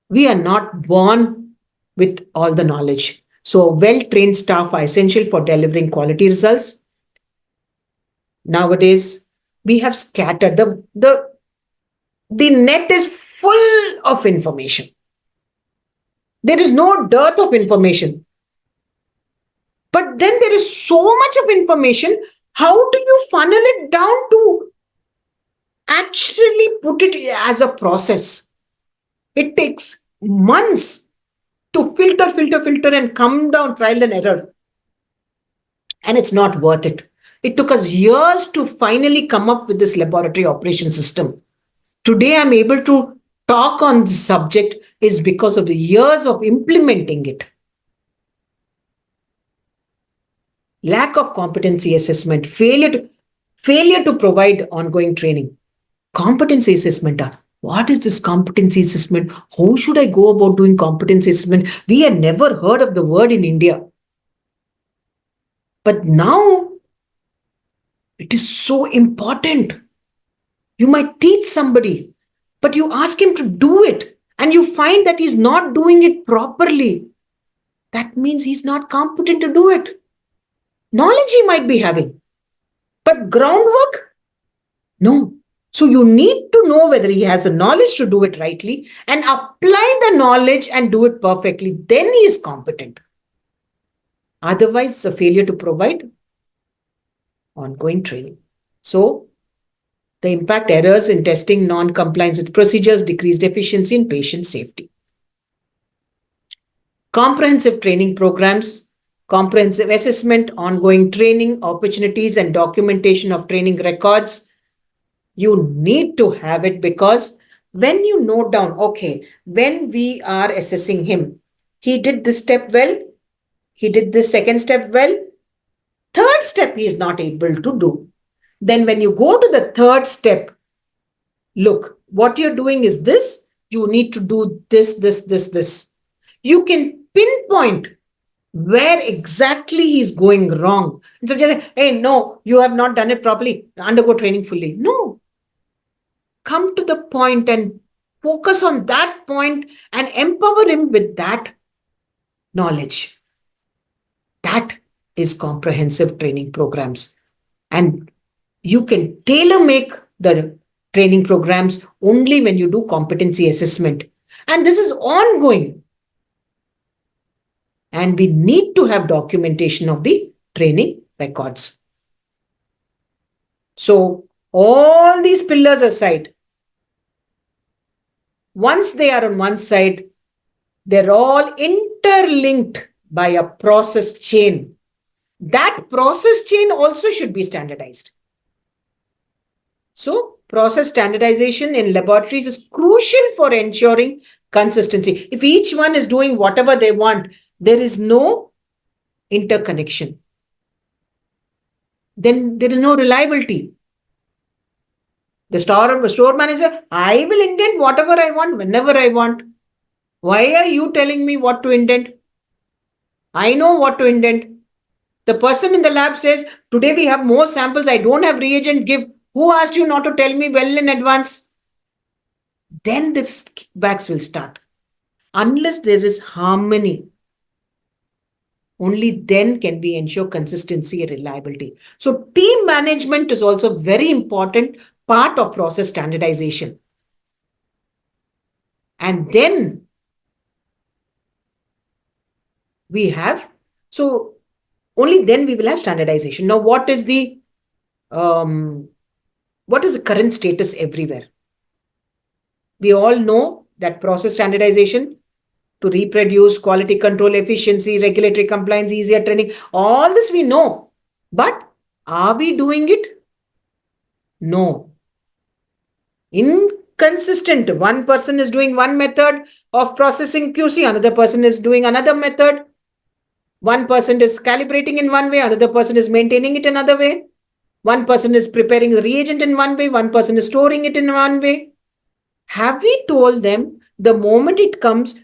We are not born with all the knowledge. So well-trained staff are essential for delivering quality results. Nowadays, we have scattered the net is full of information. There is no dearth of information. But then there is so much of information. How do you funnel it down to actually put it as a process? It takes months to filter, and come down trial and error. And it's not worth it. It took us years to finally come up with this laboratory operation system. Today, I'm able to talk on this subject is because of the years of implementing it. Lack of competency assessment, failure to provide ongoing training. Competency assessment. What is this competency assessment? How should I go about doing competency assessment? We had never heard of the word in India. But now it is so important. You might teach somebody, but you ask him to do it and you find that he's not doing it properly. That means he's not competent to do it. Knowledge he might be having, but groundwork? No. So you need to know whether he has the knowledge to do it rightly and apply the knowledge and do it perfectly. Then he is competent. Otherwise, it's a failure to provide ongoing training. So the impact: errors in testing, non-compliance with procedures, decreased efficiency in patient safety. Comprehensive training programs, comprehensive assessment, ongoing training, opportunities and documentation of training records. You need to have it because when you note down, okay, when we are assessing him, he did this step well, he did this second step well, third step he is not able to do. Then when you go to the third step, look, what you're doing is this, you need to do this. You can pinpoint where exactly he's going wrong. So just say, hey, no, you have not done it properly, undergo training fully. No. Come to the point and focus on that point and empower him with that knowledge. That is comprehensive training programs. And you can tailor make the training programs only when you do competency assessment. And this is ongoing. And we need to have documentation of the training records. So all these pillars aside, once they are on one side, they're all interlinked by a process chain. That process chain also should be standardized. So process standardization in laboratories is crucial for ensuring consistency. If each one is doing whatever they want, there is no interconnection. Then there is no reliability. The store manager, I will indent whatever I want, whenever I want. Why are you telling me what to indent? I know what to indent. The person in the lab says, today we have more samples, I don't have reagent, give. Who asked you not to tell me well in advance? Then this kickbacks will start. Unless there is harmony, only then can we ensure consistency and reliability. So team management is also very important part of process standardization. And then we have, so only then we will have standardization. Now, what is the current status everywhere? We all know that process standardization to reproduce, quality control, efficiency, regulatory compliance, easier training, all this we know. But are we doing it? No. Inconsistent. One person is doing one method of processing QC, another person is doing another method. One person is calibrating in one way, another person is maintaining it another way. One person is preparing the reagent in one way, one person is storing it in one way. Have we told them the moment it comes,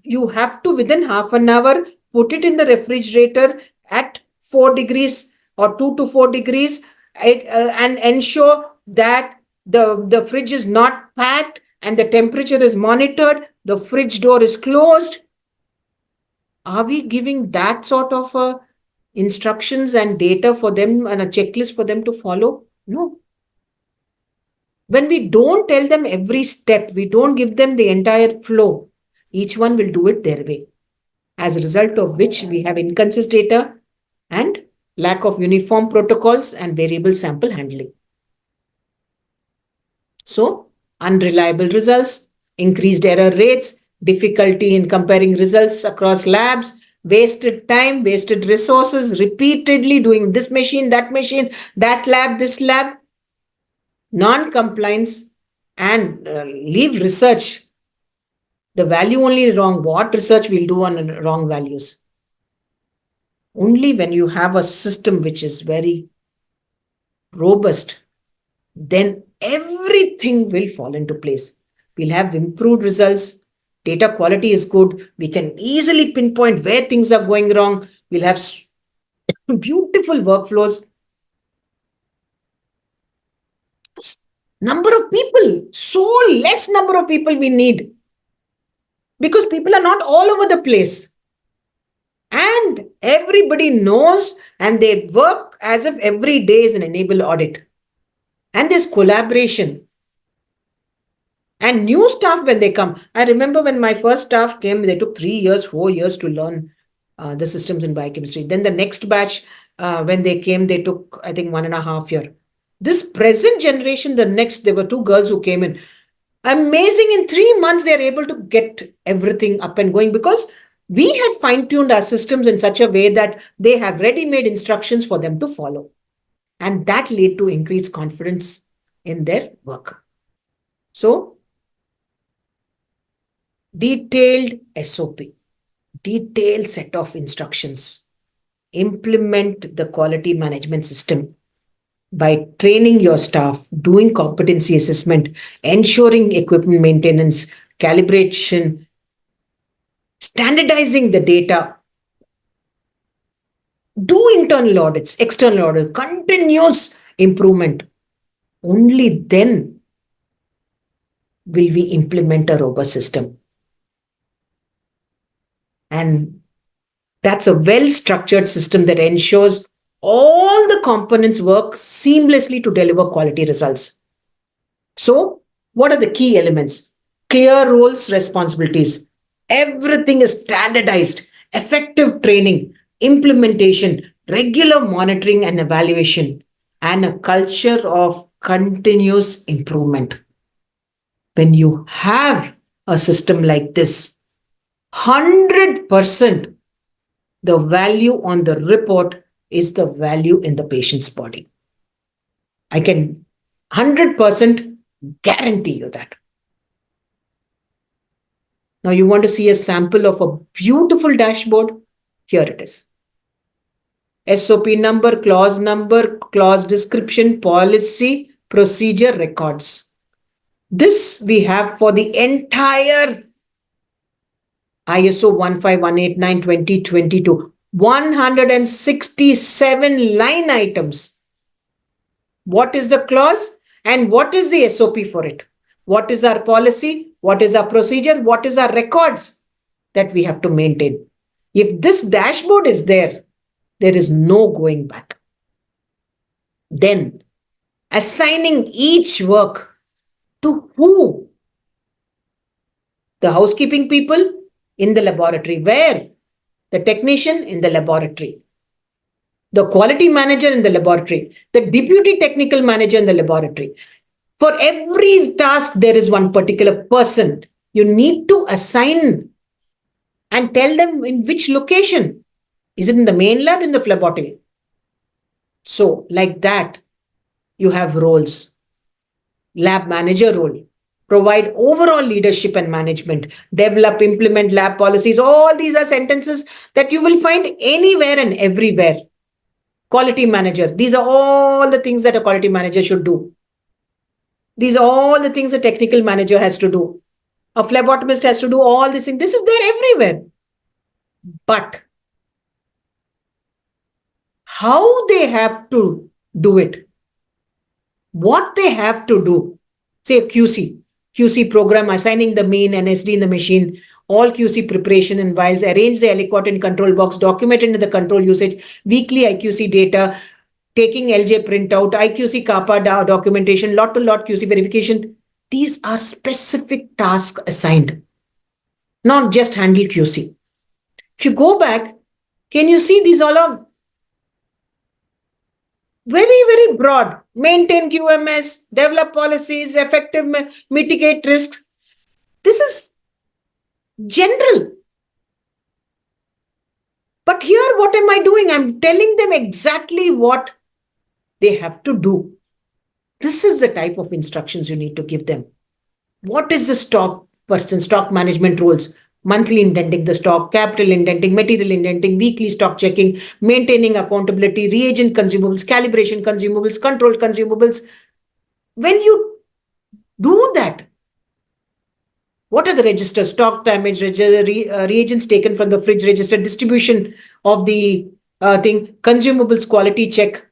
you have to within half an hour put it in the refrigerator at 4 degrees or 2 to 4 degrees and ensure that the fridge is not packed and the temperature is monitored, the fridge door is closed? Are we giving that sort of instructions and data for them and a checklist for them to follow? No. When we don't tell them every step, we don't give them the entire flow, each one will do it their way. As a result of which, we have inconsistent data and lack of uniform protocols and variable sample handling. So, unreliable results, increased error rates, difficulty in comparing results across labs, wasted time, wasted resources, repeatedly doing this machine, that lab, this lab, non-compliance, and leave research. The value only is wrong. What research we'll do on wrong values? Only when you have a system which is very robust, then everything will fall into place. We'll have improved results. Data quality is good. We can easily pinpoint where things are going wrong. We'll have beautiful workflows. Number of people, so less number of people we need, because people are not all over the place. And everybody knows, and they work as if every day is an enable audit. And there's collaboration. And new staff, when they come, I remember when my first staff came, they took 3 years, 4 years to learn the systems in biochemistry. Then the next batch, when they came, they took, I think, 1.5 years. This present generation, there were 2 girls who came in. Amazing, in 3 months, they're able to get everything up and going, because we had fine-tuned our systems in such a way that they have ready-made instructions for them to follow. And that led to increased confidence in their work. So, detailed SOP, detailed set of instructions. Implement the quality management system by training your staff, doing competency assessment, ensuring equipment maintenance, calibration, standardizing the data, do internal audits, external audit, continuous improvement. Only then will we implement a robust system. And that's a well-structured system that ensures all the components work seamlessly to deliver quality results. So, what are the key elements? Clear roles, responsibilities. Everything is standardized, effective training, implementation, regular monitoring and evaluation, and a culture of continuous improvement. When you have a system like this, 100% the value on the report is the value in the patient's body. I can 100% guarantee you that. Now you want to see a sample of a beautiful dashboard? Here it is. SOP number, clause description, policy, procedure, records. This we have for the entire ISO 15189-2022. 167 line items. What is the clause and what is the SOP for it? What is our policy? What is our procedure? What is our records that we have to maintain? If this dashboard is there, there is no going back. Then assigning each work to who? The housekeeping people in the laboratory. Where? The technician in the laboratory. The quality manager in the laboratory. The deputy technical manager in the laboratory. For every task, there is one particular person. You need to assign and tell them in which location. Is it in the main lab, in the phlebotomy? So, like that, you have roles. Lab manager role. Provide overall leadership and management. Develop, implement lab policies. All these are sentences that you will find anywhere and everywhere. Quality manager. These are all the things that a quality manager should do. These are all the things a technical manager has to do. A phlebotomist has to do all these things. This is there everywhere. But how they have to do it, what they have to do, say QC program, assigning the main NSD in the machine, all QC preparation and vials, arrange the aliquot in control box, documented in the control usage, weekly IQC data, taking LJ printout, IQC CAPA documentation, lot to lot QC verification. These are specific tasks assigned, not just handle QC. If you go back, can you see these all are very, very broad? Maintain QMS, develop policies, effective mitigate risks. This is general. But here, what am I doing? I'm telling them exactly what they have to do. This is the type of instructions you need to give them. What is the stock management rules? Monthly indenting the stock, capital indenting, material indenting, weekly stock checking, maintaining accountability, reagent consumables, calibration consumables, control consumables. When you do that, what are the registers? Stock damage reagents taken from the fridge register, distribution of the consumables quality check,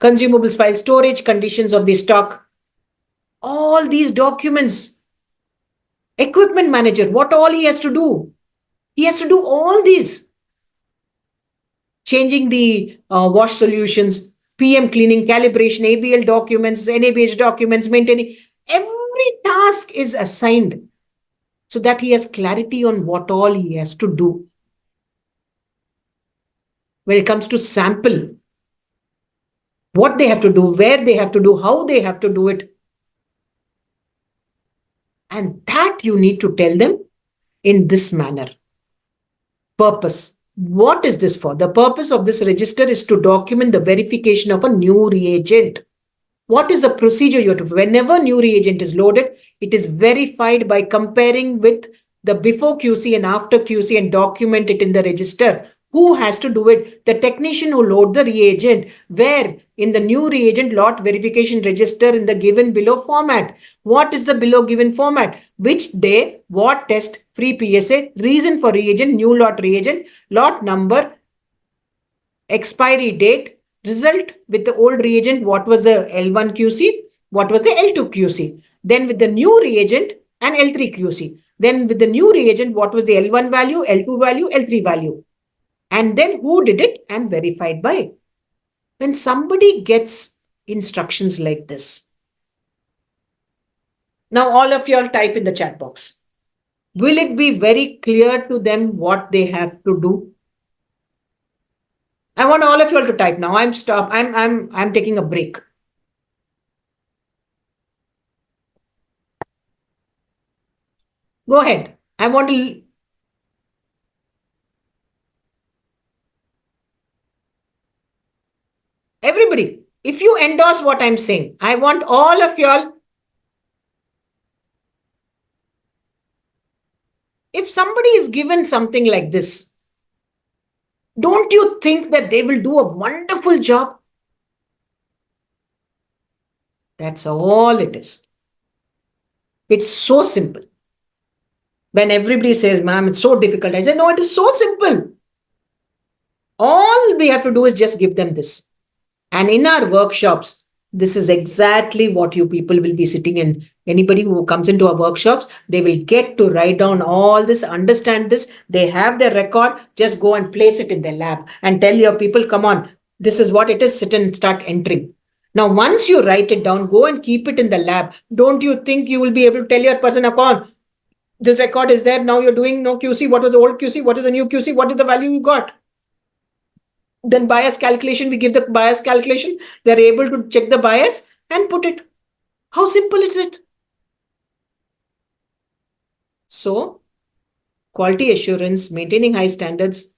consumables file, storage conditions of the stock. All these documents. Equipment manager, what all he has to do? He has to do all these. Changing the wash solutions, PM cleaning, calibration, ABL documents, NABH documents, maintaining. Every task is assigned so that he has clarity on what all he has to do. When it comes to sample, what they have to do, where they have to do, how they have to do it. And that you need to tell them in this manner. Purpose. What is this for? The purpose of this register is to document the verification of a new reagent. What is the procedure you have to? Whenever new reagent is loaded, it is verified by comparing with the before QC and after QC and document it in the register. Who has to do it? The technician who load the reagent. Where? In the new reagent lot verification register in the given below format. What is the below given format? Which day, what test, free PSA, reason for reagent, new lot reagent, lot number, expiry date, result with the old reagent, what was the L1 QC, what was the L2 QC. Then with the new reagent and L3 QC. Then with the new reagent, what was the L1 value, L2 value, L3 value. And then who did it and verified by. When somebody gets instructions like this, now all of you all type in the chat box. Will it be very clear to them what they have to do? I want all of you all to type now. I'm taking a break. Go ahead. I want to. Everybody, if you endorse what I'm saying, I want all of y'all. If somebody is given something like this, don't you think that they will do a wonderful job? That's all it is. It's so simple. When everybody says, ma'am, it's so difficult, I say, no, it is so simple. All we have to do is just give them this. And in our workshops, this is exactly what you people will be sitting in. Anybody who comes into our workshops, they will get to write down all this, understand this. They have their record. Just go and place it in their lab and tell your people, come on, this is what it is. Sit and start entering. Now, once you write it down, go and keep it in the lab. Don't you think you will be able to tell your person, come on, this record is there. Now you're doing no QC. What was the old QC? What is the new QC? What is the value you got? Then bias calculation, we give the bias calculation. They're able to check the bias and put it. How simple is it? So, quality assurance, maintaining high standards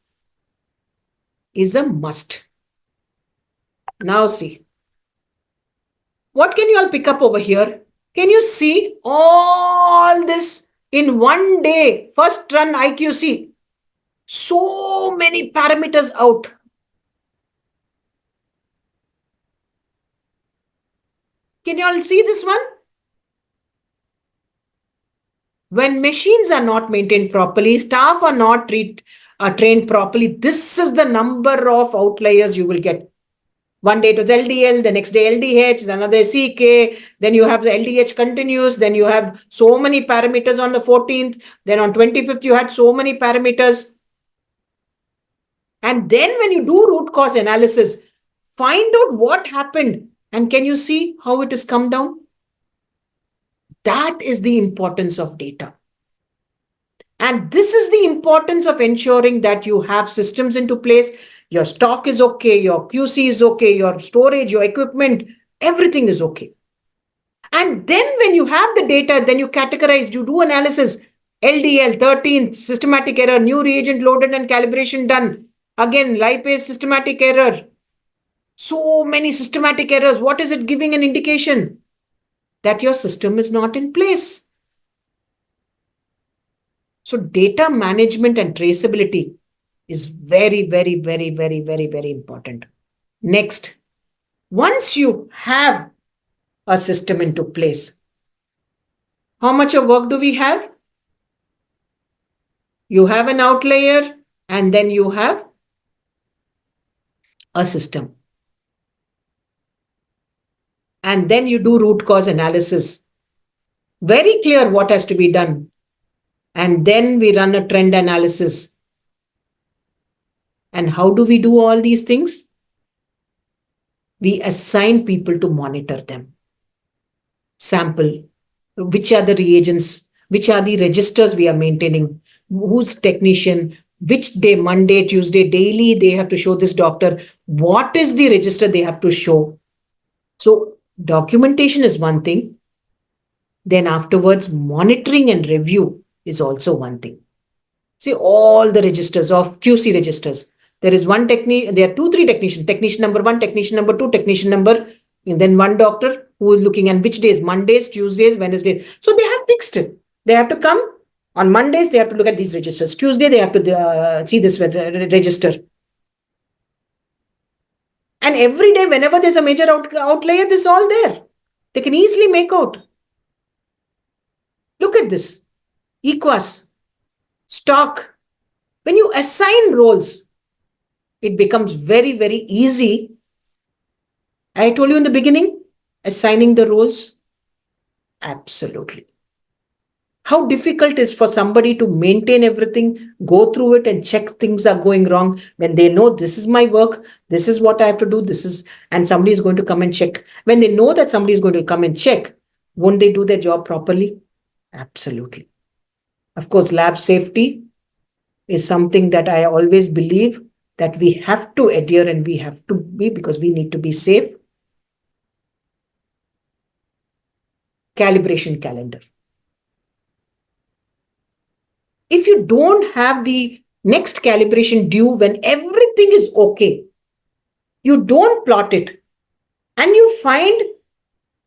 is a must. Now see. What can you all pick up over here? Can you see all this in one day? First run IQC. So many parameters out. Can you all see this one? When machines are not maintained properly, staff are not trained properly, this is the number of outliers you will get. One day it was LDL, the next day LDH, another CK, then you have the LDH continuous, then you have so many parameters on the 14th, then on 25th you had so many parameters. And then when you do root cause analysis, find out what happened, and can you see how it has come down? That is the importance of data. And this is the importance of ensuring that you have systems into place. Your stock is okay, your QC is okay, your storage, your equipment, everything is okay. And then when you have the data, then you categorize, you do analysis. LDL, 13th, systematic error, new reagent loaded and calibration done. Again, lipase, systematic error. So many systematic errors. What is it giving an indication? That your system is not in place. So data management and traceability is very, very, very, very, very, very important. Next, once you have a system into place, how much of work do we have? You have an outlier, and then you have a system. And then you do root cause analysis. Very clear what has to be done. And then we run a trend analysis. And how do we do all these things? We assign people to monitor them. Sample, which are the reagents, which are the registers we are maintaining, who's technician, which day, Monday, Tuesday, daily, they have to show this doctor, what is the register they have to show. So documentation is one thing. Then afterwards, monitoring and review is also one thing. See, all the registers of QC registers. There is one technique, there are 2-3 technicians, technician number 1, technician number 2, technician number, and then one doctor who is looking at which days, Mondays, Tuesdays, Wednesdays. So they have fixed it. They have to come on Mondays, they have to look at these registers. Tuesday, they have to see this register. And every day, whenever there's a major outlier, this is all there. They can easily make out. Look at this. EQUAS, stock. When you assign roles, it becomes very, very easy. I told you in the beginning, assigning the roles. Absolutely. How difficult is for somebody to maintain everything, go through it and check things are going wrong when they know this is my work, this is what I have to do, this is, and somebody is going to come and check. When they know that somebody is going to come and check, won't they do their job properly? Absolutely. Of course, lab safety is something that I always believe that we have to adhere and we have to be, because we need to be safe. Calibration calendar. If you don't have the next calibration due when everything is okay, you don't plot it, and you find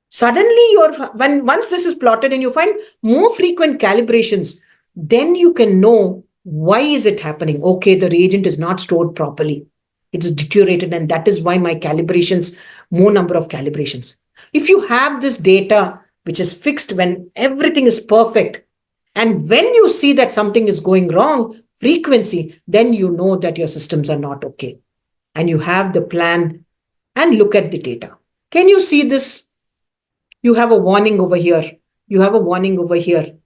suddenly once this is plotted and you find more frequent calibrations, then you can know why is it happening. Okay, the reagent is not stored properly. It's deteriorated, and that is why my calibrations, more number of calibrations. If you have this data which is fixed when everything is perfect, and when you see that something is going wrong, frequency, then you know that your systems are not okay. And you have the plan and look at the data. Can you see this? You have a warning over here. You have a warning over here.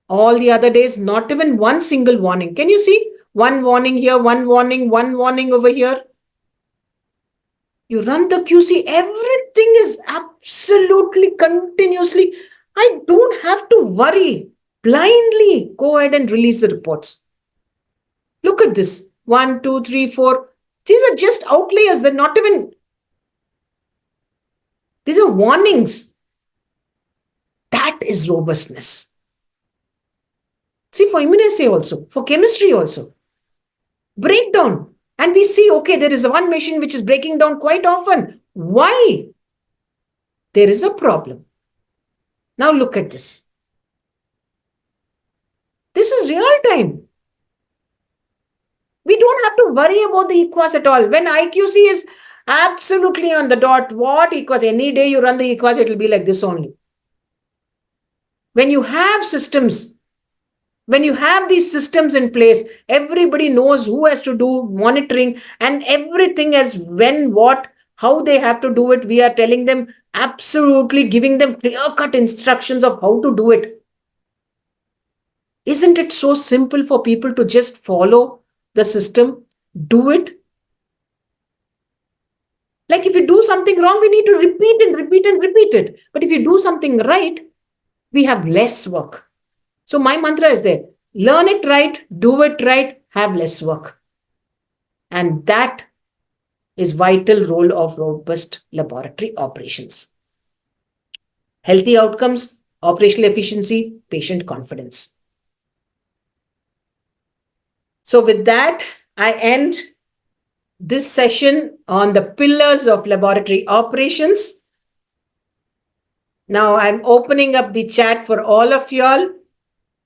All the other days, not even one single warning. Can you see? One warning here, one warning over here. You run the QC, everything is absolutely continuously. I don't have to worry. Blindly go ahead and release the reports. Look at this. 1, 2, 3, 4. These are just outliers. They're not even. These are warnings. That is robustness. See, for immunoassay also, for chemistry also. Breakdown. And we see, okay, there is one machine which is breaking down quite often. Why? There is a problem. Now look at this. This is real time. We don't have to worry about the EQUAS at all. When IQC is absolutely on the dot, what EQUAS? Any day you run the EQUAS, it will be like this only. When you have systems, when you have these systems in place, everybody knows who has to do monitoring and everything as when, what, how they have to do it. We are telling them, absolutely giving them clear-cut instructions of how to do it. Isn't it so simple for people to just follow the system, do it? Like if you do something wrong, we need to repeat and repeat and repeat it. But if you do something right, we have less work. So my mantra is there: learn it right, do it right, have less work. And that is vital role of robust laboratory operations. Healthy outcomes, operational efficiency, patient confidence. So with that, I end this session on the pillars of laboratory operations. Now I'm opening up the chat for all of y'all.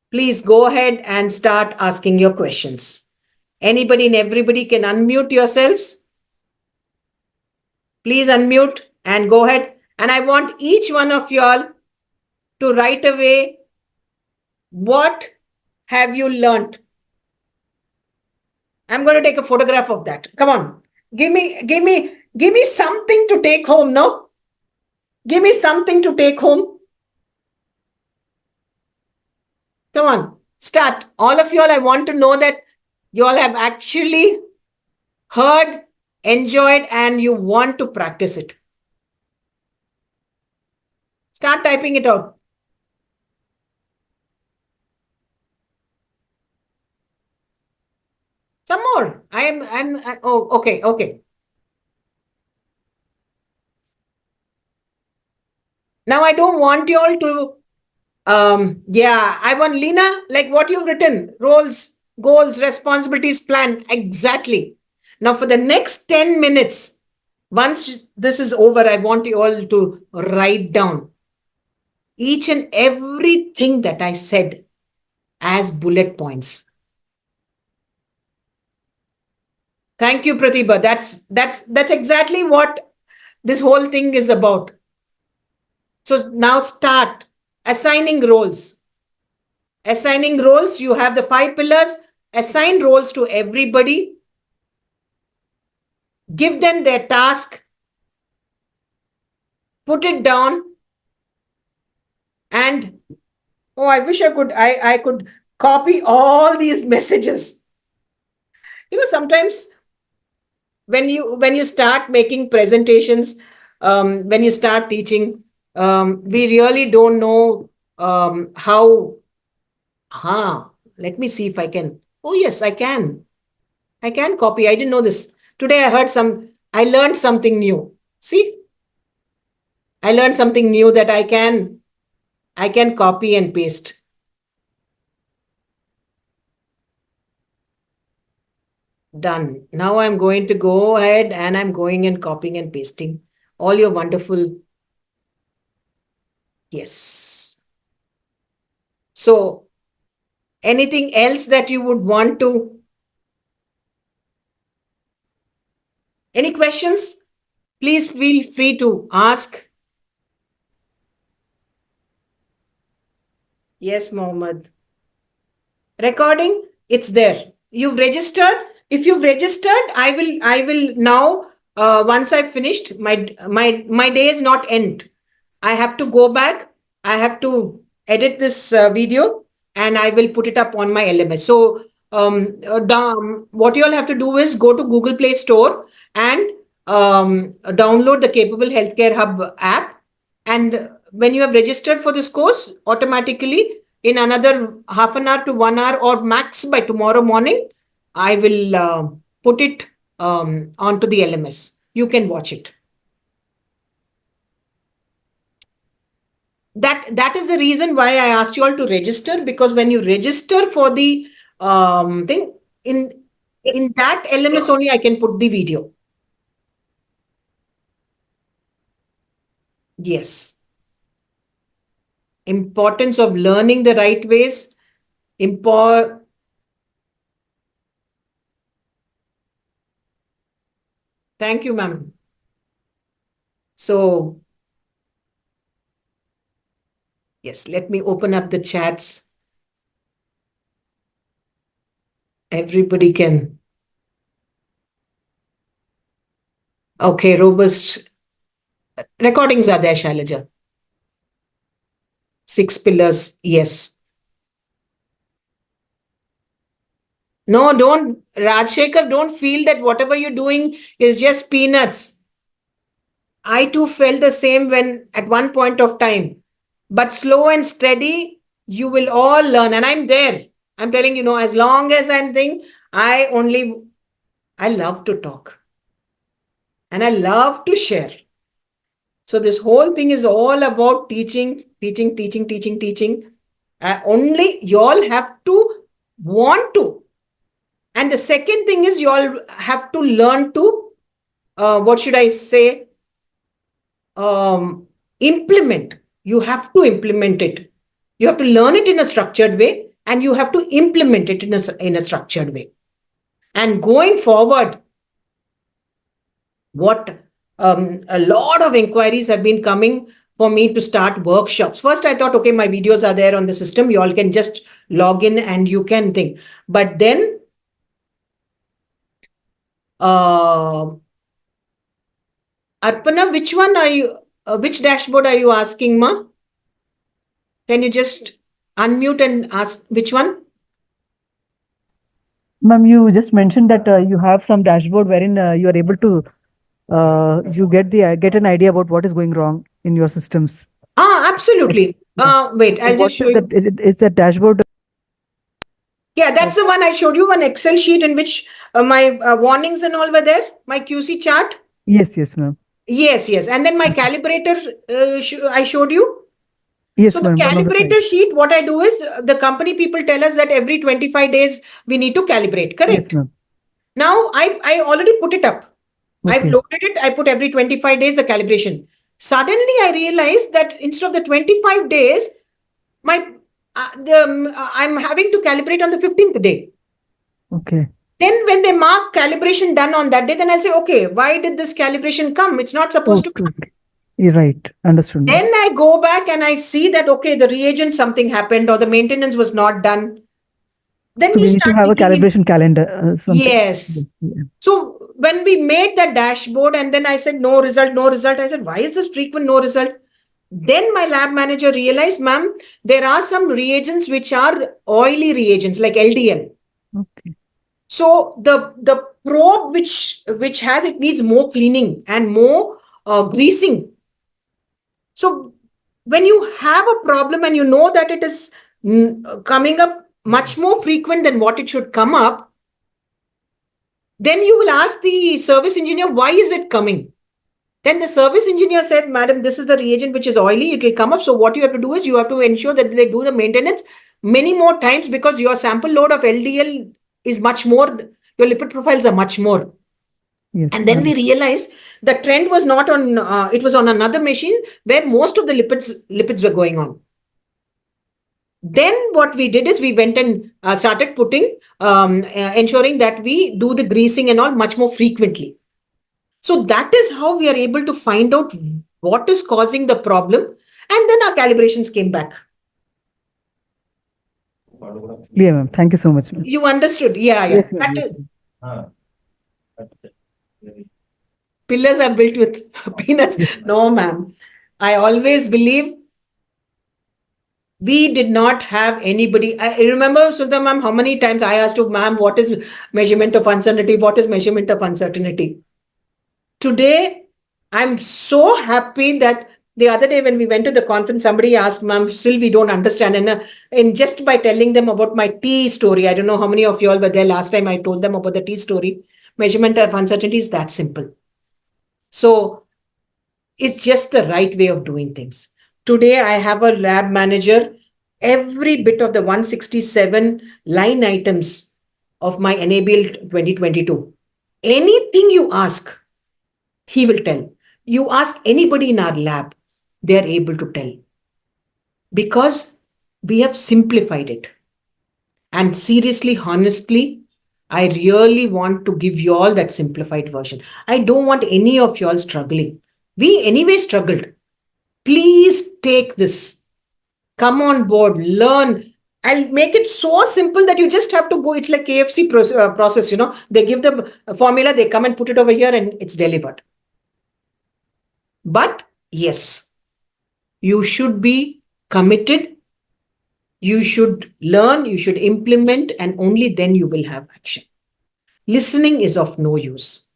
Please go ahead and start asking your questions. Anybody and everybody can unmute yourselves. Please unmute and go ahead. And I want each one of y'all to write away, what have you learned? I'm going to take a photograph of that. Come on. Give me something to take home, no? Give me something to take home. Come on. Start. All of y'all, I want to know that you all have actually heard, enjoyed, and you want to practice it. Start typing it out. Some more. Oh, okay. Now I don't want you all to, I want Lena, like what you've written, roles, goals, responsibilities, plan. Exactly. Now for the next 10 minutes, once this is over, I want you all to write down each and everything that I said as bullet points. Thank you, Pratibha. That's exactly what this whole thing is about. So now start assigning roles. Assigning roles, you have the 5 pillars. Assign roles to everybody. Give them their task. Put it down. And oh, I wish I could copy all these messages. Sometimes when you start making presentations, when you start teaching, we really don't know how. Let me see if I can. Oh yes, I can. I can copy. I didn't know this. Today I learned something new. See, I learned something new that I can copy and paste. Done. Now I'm going to go ahead and I'm going and copying and pasting all your wonderful. Yes. So anything else that you would want to? Any questions? Please feel free to ask. Yes, Mohammed. Recording, it's there. You've registered. If you've registered, I will now, once I've finished, my day is not end. I have to go back. I have to edit this video and I will put it up on my LMS. So what you all have to do is go to Google Play Store and download the Capable Healthcare Hub app. And when you have registered for this course, automatically in another half an hour to 1 hour or max by tomorrow morning, I will put it onto the LMS. You can watch it. That is the reason why I asked you all to register, because when you register for the thing, in that LMS only I can put the video. Yes. Importance of learning the right ways. Thank you, ma'am. So yes, let me open up the chats. Everybody can. Okay, robust recordings are there, Shailaja. 6 pillars, yes. No, don't, Rajshekhar, don't feel that whatever you're doing is just peanuts. I too felt the same when at one point of time. But slow and steady, you will all learn. And I'm there. I'm telling you, as long as I'm thinking, I love to talk and I love to share. So this whole thing is all about teaching, teaching, teaching, teaching, teaching. Only you all have to want to. And the second thing is you all have to learn to, what should I say, implement. You have to implement it. You have to learn it in a structured way and you have to implement it in a structured way. And going forward, what a lot of inquiries have been coming for me to start workshops. First, I thought, okay, my videos are there on the system. You all can just log in and you can think. But then, Arpana, which one are you? Which dashboard are you asking, Ma? Can you just unmute and ask which one? Ma'am, you just mentioned that you have some dashboard wherein you are able to you get an idea about what is going wrong in your systems. Yes. Absolutely. Yeah. Wait, So I'll what just show is that? you. Is that dashboard? Yeah, that's the one I showed you, one Excel sheet in which my warnings and all were there, my QC chart. Yes, yes, ma'am. Yes, yes. And then my Okay. calibrator, I showed you. So Yes, the ma'am. One of the calibrator slides. sheet, what I do is the company people tell us that every 25 days we need to calibrate, Yes, correct? ma'am. Now I already put it up. I've Okay. loaded it. I put every 25 days the calibration. Suddenly I realized that instead of the 25 days, my I'm having to calibrate on the 15th day. Okay. Then when they mark calibration done on that day, then I'll say, okay, why did this calibration come? It's not supposed to Okay. come. Okay. You're right. Understood, Then ma'am. I go back and I see that, okay, the reagent, something happened or the maintenance was not done. Then So you we need to start have a digging in. calibration calendar, something. Yes. Yeah. So when we made that dashboard and then I said, no result, no result. I said, why is this frequent no result? Then my lab manager realized, ma'am, there are some reagents which are oily reagents like LDL. Okay. So the probe which has it needs more cleaning and more greasing. So when you have a problem and you know that it is coming up much more frequent than what it should come up, then you will ask the service engineer, why is it coming? Then the service engineer said, madam, this is the reagent which is oily. It will come up. So what you have to do is you have to ensure that they do the maintenance many more times because your sample load of LDL is much more. Your lipid profiles are much more. Yes. And then we Understood. realized the trend was not on, it was on another machine where most of the lipids were going on. Then what we did is we went and started putting, ensuring that we do the greasing and all much more frequently. So that is how we are able to find out what is causing the problem. And then our calibrations came back. Yeah, ma'am. Thank you so much, ma'am. You understood? Yeah, yeah. Yes, ma'am. That Yes, is, ma'am. pillars are built with peanuts. Yes. No, ma'am. I always believe we did not have anybody. I remember, Sultan ma'am, how many times I asked you, ma'am, what is measurement of uncertainty? What is measurement of uncertainty? Today, I'm so happy that the other day when we went to the conference, somebody asked, ma'am, still we don't understand. And just by telling them about my tea story, I don't know how many of you all were there last time I told them about the tea story. Measurement of uncertainty is that simple. So it's just the right way of doing things. Today, I have a lab manager. Every bit of the 167 line items of my enabled 2022, anything you ask, he will tell. You ask anybody in our lab, they are able to tell because we have simplified it. And seriously, honestly, I really want to give you all that simplified version. I don't want any of you all struggling. We anyway struggled. Please take this. Come on board, learn. I'll make it so simple that you just have to go. It's like KFC process, They give the formula, they come and put it over here, and it's delivered. But yes, you should be committed, you should learn, you should implement, and only then you will have action. Listening is of no use.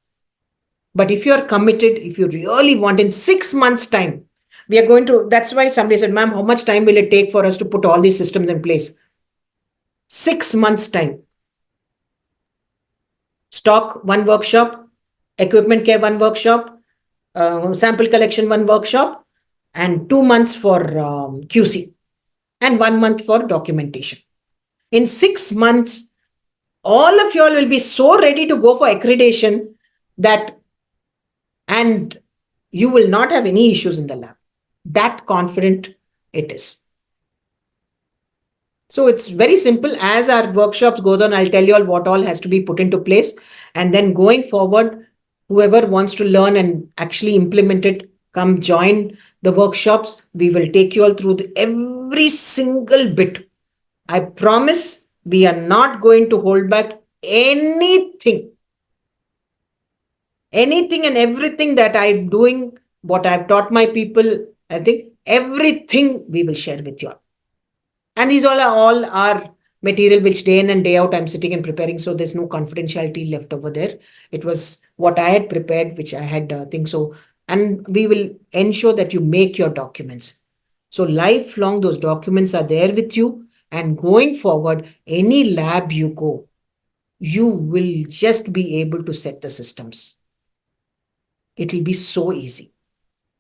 But if you are committed, if you really want, in 6 months' time, we are going to, that's why somebody said, ma'am, how much time will it take for us to put all these systems in place? 6 months' time. Stock, one workshop, equipment care, one workshop, sample collection, one workshop, and 2 months for QC, and 1 month for documentation. In 6 months, all of you all will be so ready to go for accreditation that, and you will not have any issues in the lab. That confident it is. So it's very simple. As our workshops goes on, I'll tell you all what all has to be put into place. And then going forward, whoever wants to learn and actually implement it, come join the workshops. We will take you all through every single bit. I promise we are not going to hold back anything. Anything and everything that I'm doing, what I've taught my people, I think everything we will share with you all. And these all are material which day in and day out I'm sitting and preparing. So there's no confidentiality left over there. It was what I had prepared, which I had think so. And we will ensure that you make your documents. So lifelong, those documents are there with you. And going forward, any lab you go, you will just be able to set the systems. It will be so easy.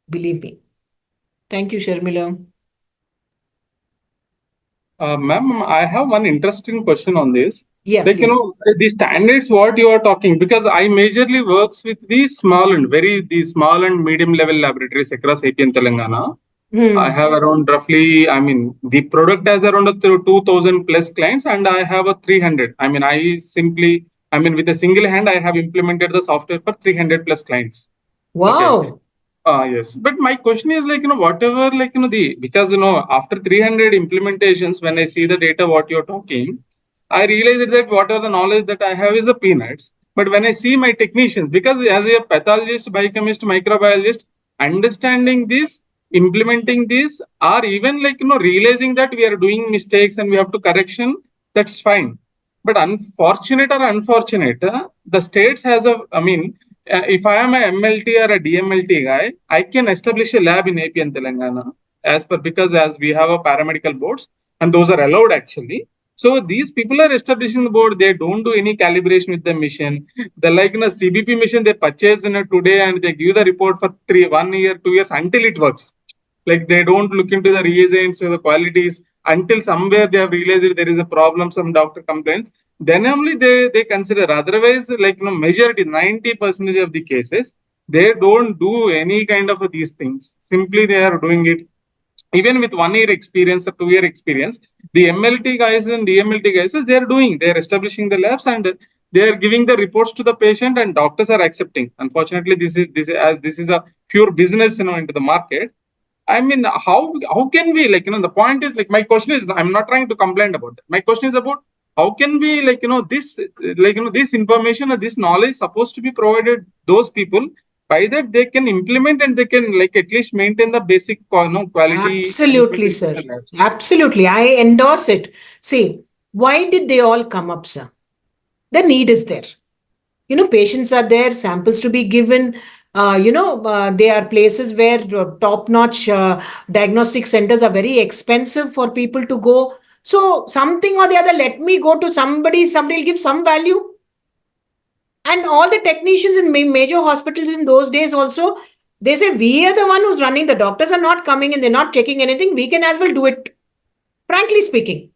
Believe me. Thank you, Sharmila. Ma'am, I have one interesting question on this. Yeah, Like, please. the standards what you are talking, because I majorly works with these small and medium level laboratories across AP and Telangana. I have around roughly, I mean, the product has around 2,000 plus clients and I have a 300. I mean, with a single hand, I have implemented the software for 300 plus clients. Wow. Okay. Yes. But my question is like, whatever, like, because, after 300 implementations, when I see the data, what you're talking, I realize that whatever the knowledge that I have is a peanuts. But when I see my technicians, because as a pathologist, biochemist, microbiologist, understanding this, implementing this, or even like, realizing that we are doing mistakes and we have to correction, that's fine. But unfortunate, the states has if I am a MLT or a DMLT guy, I can establish a lab in AP and Telangana because as we have a paramedical boards and those are allowed actually. So these people are establishing the board. They don't do any calibration with the machine. The like in a CBP machine they purchase in a today and they give the report for 1 year, 2 years until it works. Like they don't look into the reagents or the qualities until somewhere they have realized there is a problem. Some doctor complains then only they consider. Otherwise, like majority 90% of the cases, they don't do any kind of these things. Simply they are doing it. Even with 1 year experience or 2 year experience, the MLT guys and DMLT guys, they're establishing the labs and they are giving the reports to the patient and doctors are accepting. Unfortunately, this is a pure business, into the market. I mean, how can we the point is like my question is I'm not trying to complain about it. My question is about how can we this information or this knowledge supposed to be provided those people by that they can implement and they can at least maintain the basic quality. Absolutely, sir. Absolutely. I endorse it. See, why did they all come up, sir? The need is there. Patients are there, samples to be given. They are places where top-notch diagnostic centers are very expensive for people to go. So something or the other, let me go to somebody will give some value. And all the technicians in major hospitals in those days also, they say, we are the one who's running. The doctors are not coming and they're not checking anything. We can as well do it. Frankly speaking,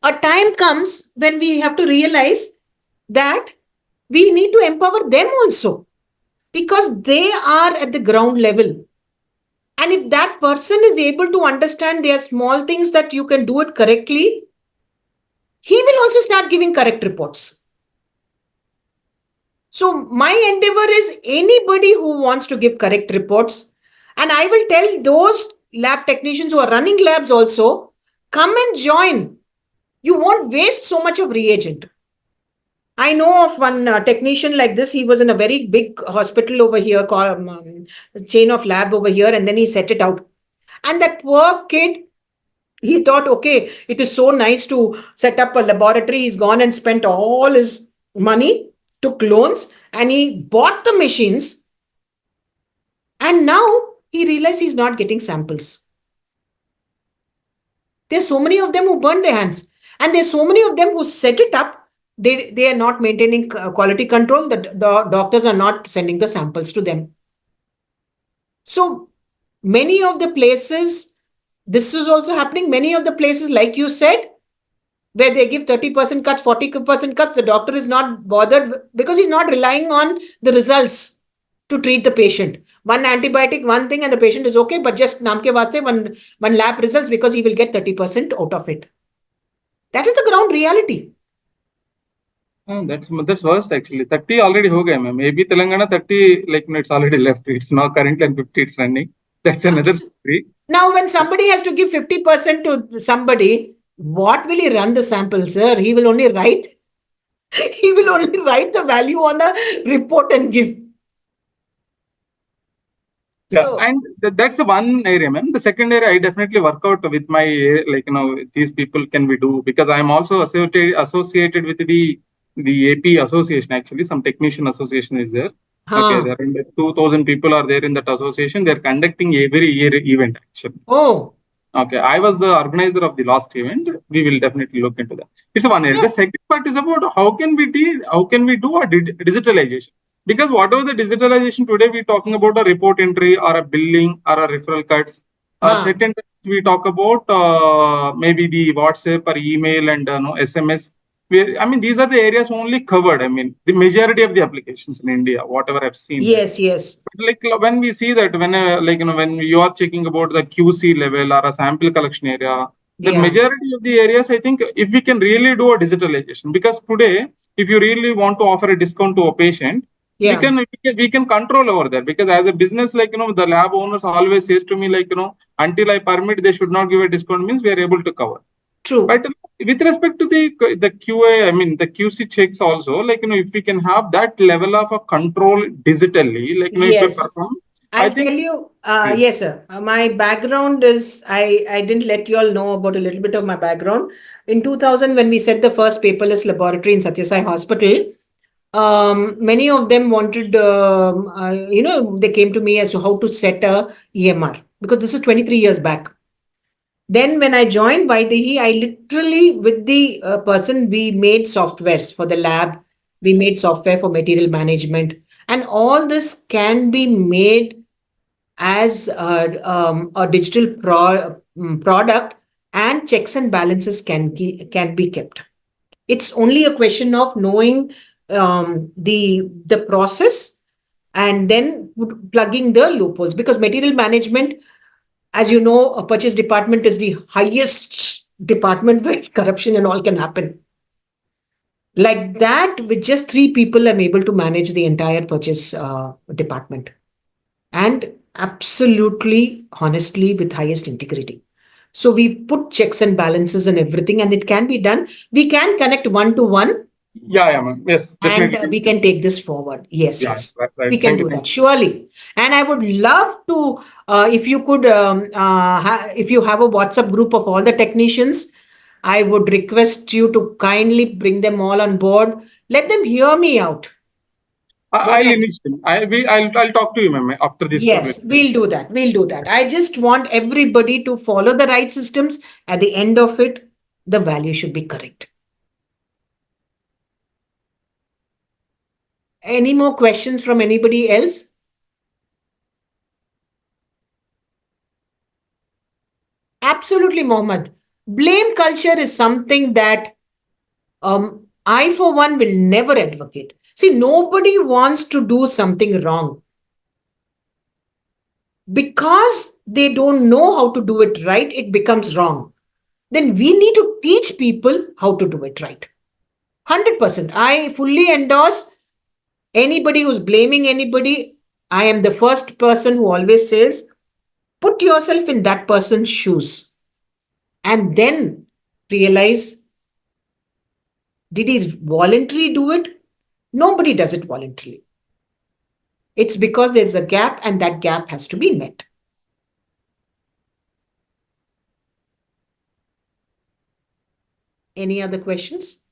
a time comes when we have to realize that we need to empower them also because they are at the ground level. And if that person is able to understand there are small things that you can do it correctly, he will also start giving correct reports. So my endeavor is anybody who wants to give correct reports, and I will tell those lab technicians who are running labs also, come and join. You won't waste so much of reagent. I know of one technician like this. He was in a very big hospital over here, called chain of lab over here, and then he set it out. And that poor kid, he thought, okay, it is so nice to set up a laboratory. He's gone and spent all his money, took loans, and he bought the machines. And now he realized he's not getting samples. There's so many of them who burned their hands. And there's so many of them who set it up. They are not maintaining quality control. The doctors are not sending the samples to them. So many of the places, this is also happening. Many of the places, like you said, where they give 30% cuts, 40% cuts, the doctor is not bothered because he's not relying on the results to treat the patient. One antibiotic, one thing, and the patient is okay, but just naam ke vaste, one lab results because he will get 30% out of it. That is the ground reality. That's worst actually. 30 already ho gaye, ma'am. Maybe Telangana 30, like it's already left. It's now currently and 50 it's running. That's another story. Now, when somebody has to give 50% to somebody, what will he run the sample, sir? He will only write. He will only write the value on the report and give. Yeah, So, and that's the one area, ma'am. The second area, I definitely work out with my, these people can we do, because I'm also associated with the AP association, actually. Some technician association is there. Okay, there are 2,000 people are there in that association. They're conducting every year event, actually. Oh. Okay, I was the organizer of the last event. We will definitely look into that. It's one area. The second part is about how can we do a digitalization? Because whatever the digitalization today, we're talking about a report entry or a billing or a referral cuts. Certain we talk about maybe the WhatsApp or email and SMS. These are the areas only covered. The majority of the applications in India, whatever I've seen. Yes, yes. But when we see that when you are checking about the QC level or a sample collection area, the majority of the areas, I think, if we can really do a digitalization, because today, if you really want to offer a discount to a patient, we can control over that. Because as a business, the lab owners always says to me, until I permit, they should not give a discount, means we are able to cover. True. But with respect to the QA, the QC checks also, if we can have that level of a control digitally, if we perform, I'll tell you, yes, sir. My background is, I didn't let you all know about a little bit of my background. In 2000, when we set the first paperless laboratory in Satya Sai Hospital, many of them wanted, they came to me as to how to set a EMR, because this is 23 years back. Then when I joined Vaidehi, I literally, with the person, we made softwares for the lab. We made software for material management. And all this can be made as a digital product, and checks and balances can be kept. It's only a question of knowing the process and then plugging the loopholes, because material management, as you know, a purchase department is the highest department where corruption and all can happen. Like that, with just 3 people, I'm able to manage the entire purchase department. And absolutely, honestly, with highest integrity. So we put checks and balances and everything, and it can be done. We can connect one-to-one. Yeah, ma'am. Yes, definitely. And we can take this forward. Yes, yes. Right. We can do that, surely. And I would love to, if you could, if you have a WhatsApp group of all the technicians, I would request you to kindly bring them all on board. Let them hear me out. I'll talk to you, ma'am, after this. Yes, we'll do that. We'll do that. I just want everybody to follow the right systems. At the end of it, the value should be correct. Any more questions from anybody else? Absolutely, Mohammed. Blame culture is something that I, for one, will never advocate. See, nobody wants to do something wrong. Because they don't know how to do it right, it becomes wrong. Then we need to teach people how to do it right. 100%. I fully endorse anybody who's blaming anybody. I am the first person who always says, put yourself in that person's shoes and then realize Did he voluntarily do it? Nobody does it voluntarily. It's because there's a gap and that gap has to be met. Any other questions?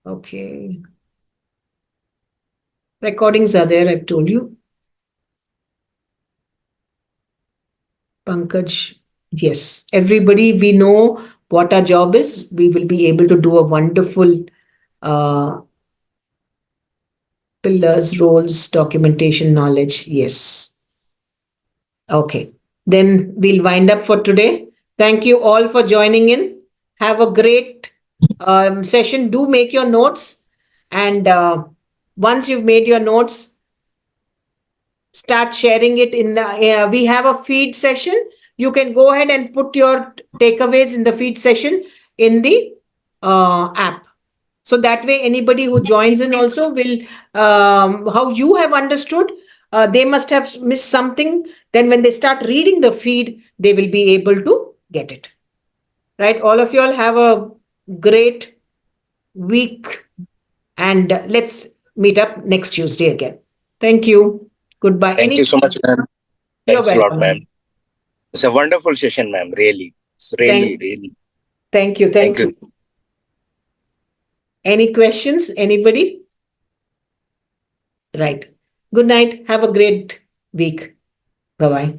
Okay. Recordings are there, I've told you. Pankaj, yes. Everybody, we know what our job is. We will be able to do a wonderful pillars, roles, documentation, knowledge. Yes. Okay. Then we'll wind up for today. Thank you all for joining in. Have a great session. Do make your notes. And once you've made your notes, start sharing it in the, we have a feed session. You can go ahead and put your takeaways in the feed session in the app. So that way, anybody who joins in also will, how you have understood, they must have missed something. Then when they start reading the feed, they will be able to get it. Right? All of you all have a great week, and let's meet up next Tuesday again. Thank you. Goodbye. Thank you so much, ma'am. You're Thanks a lot, welcome. ma'am. It's a wonderful session, ma'am. Really. It's really, really. Thank you. Thank you. Any questions? Anybody? Right. Good night. Have a great week. Bye-bye.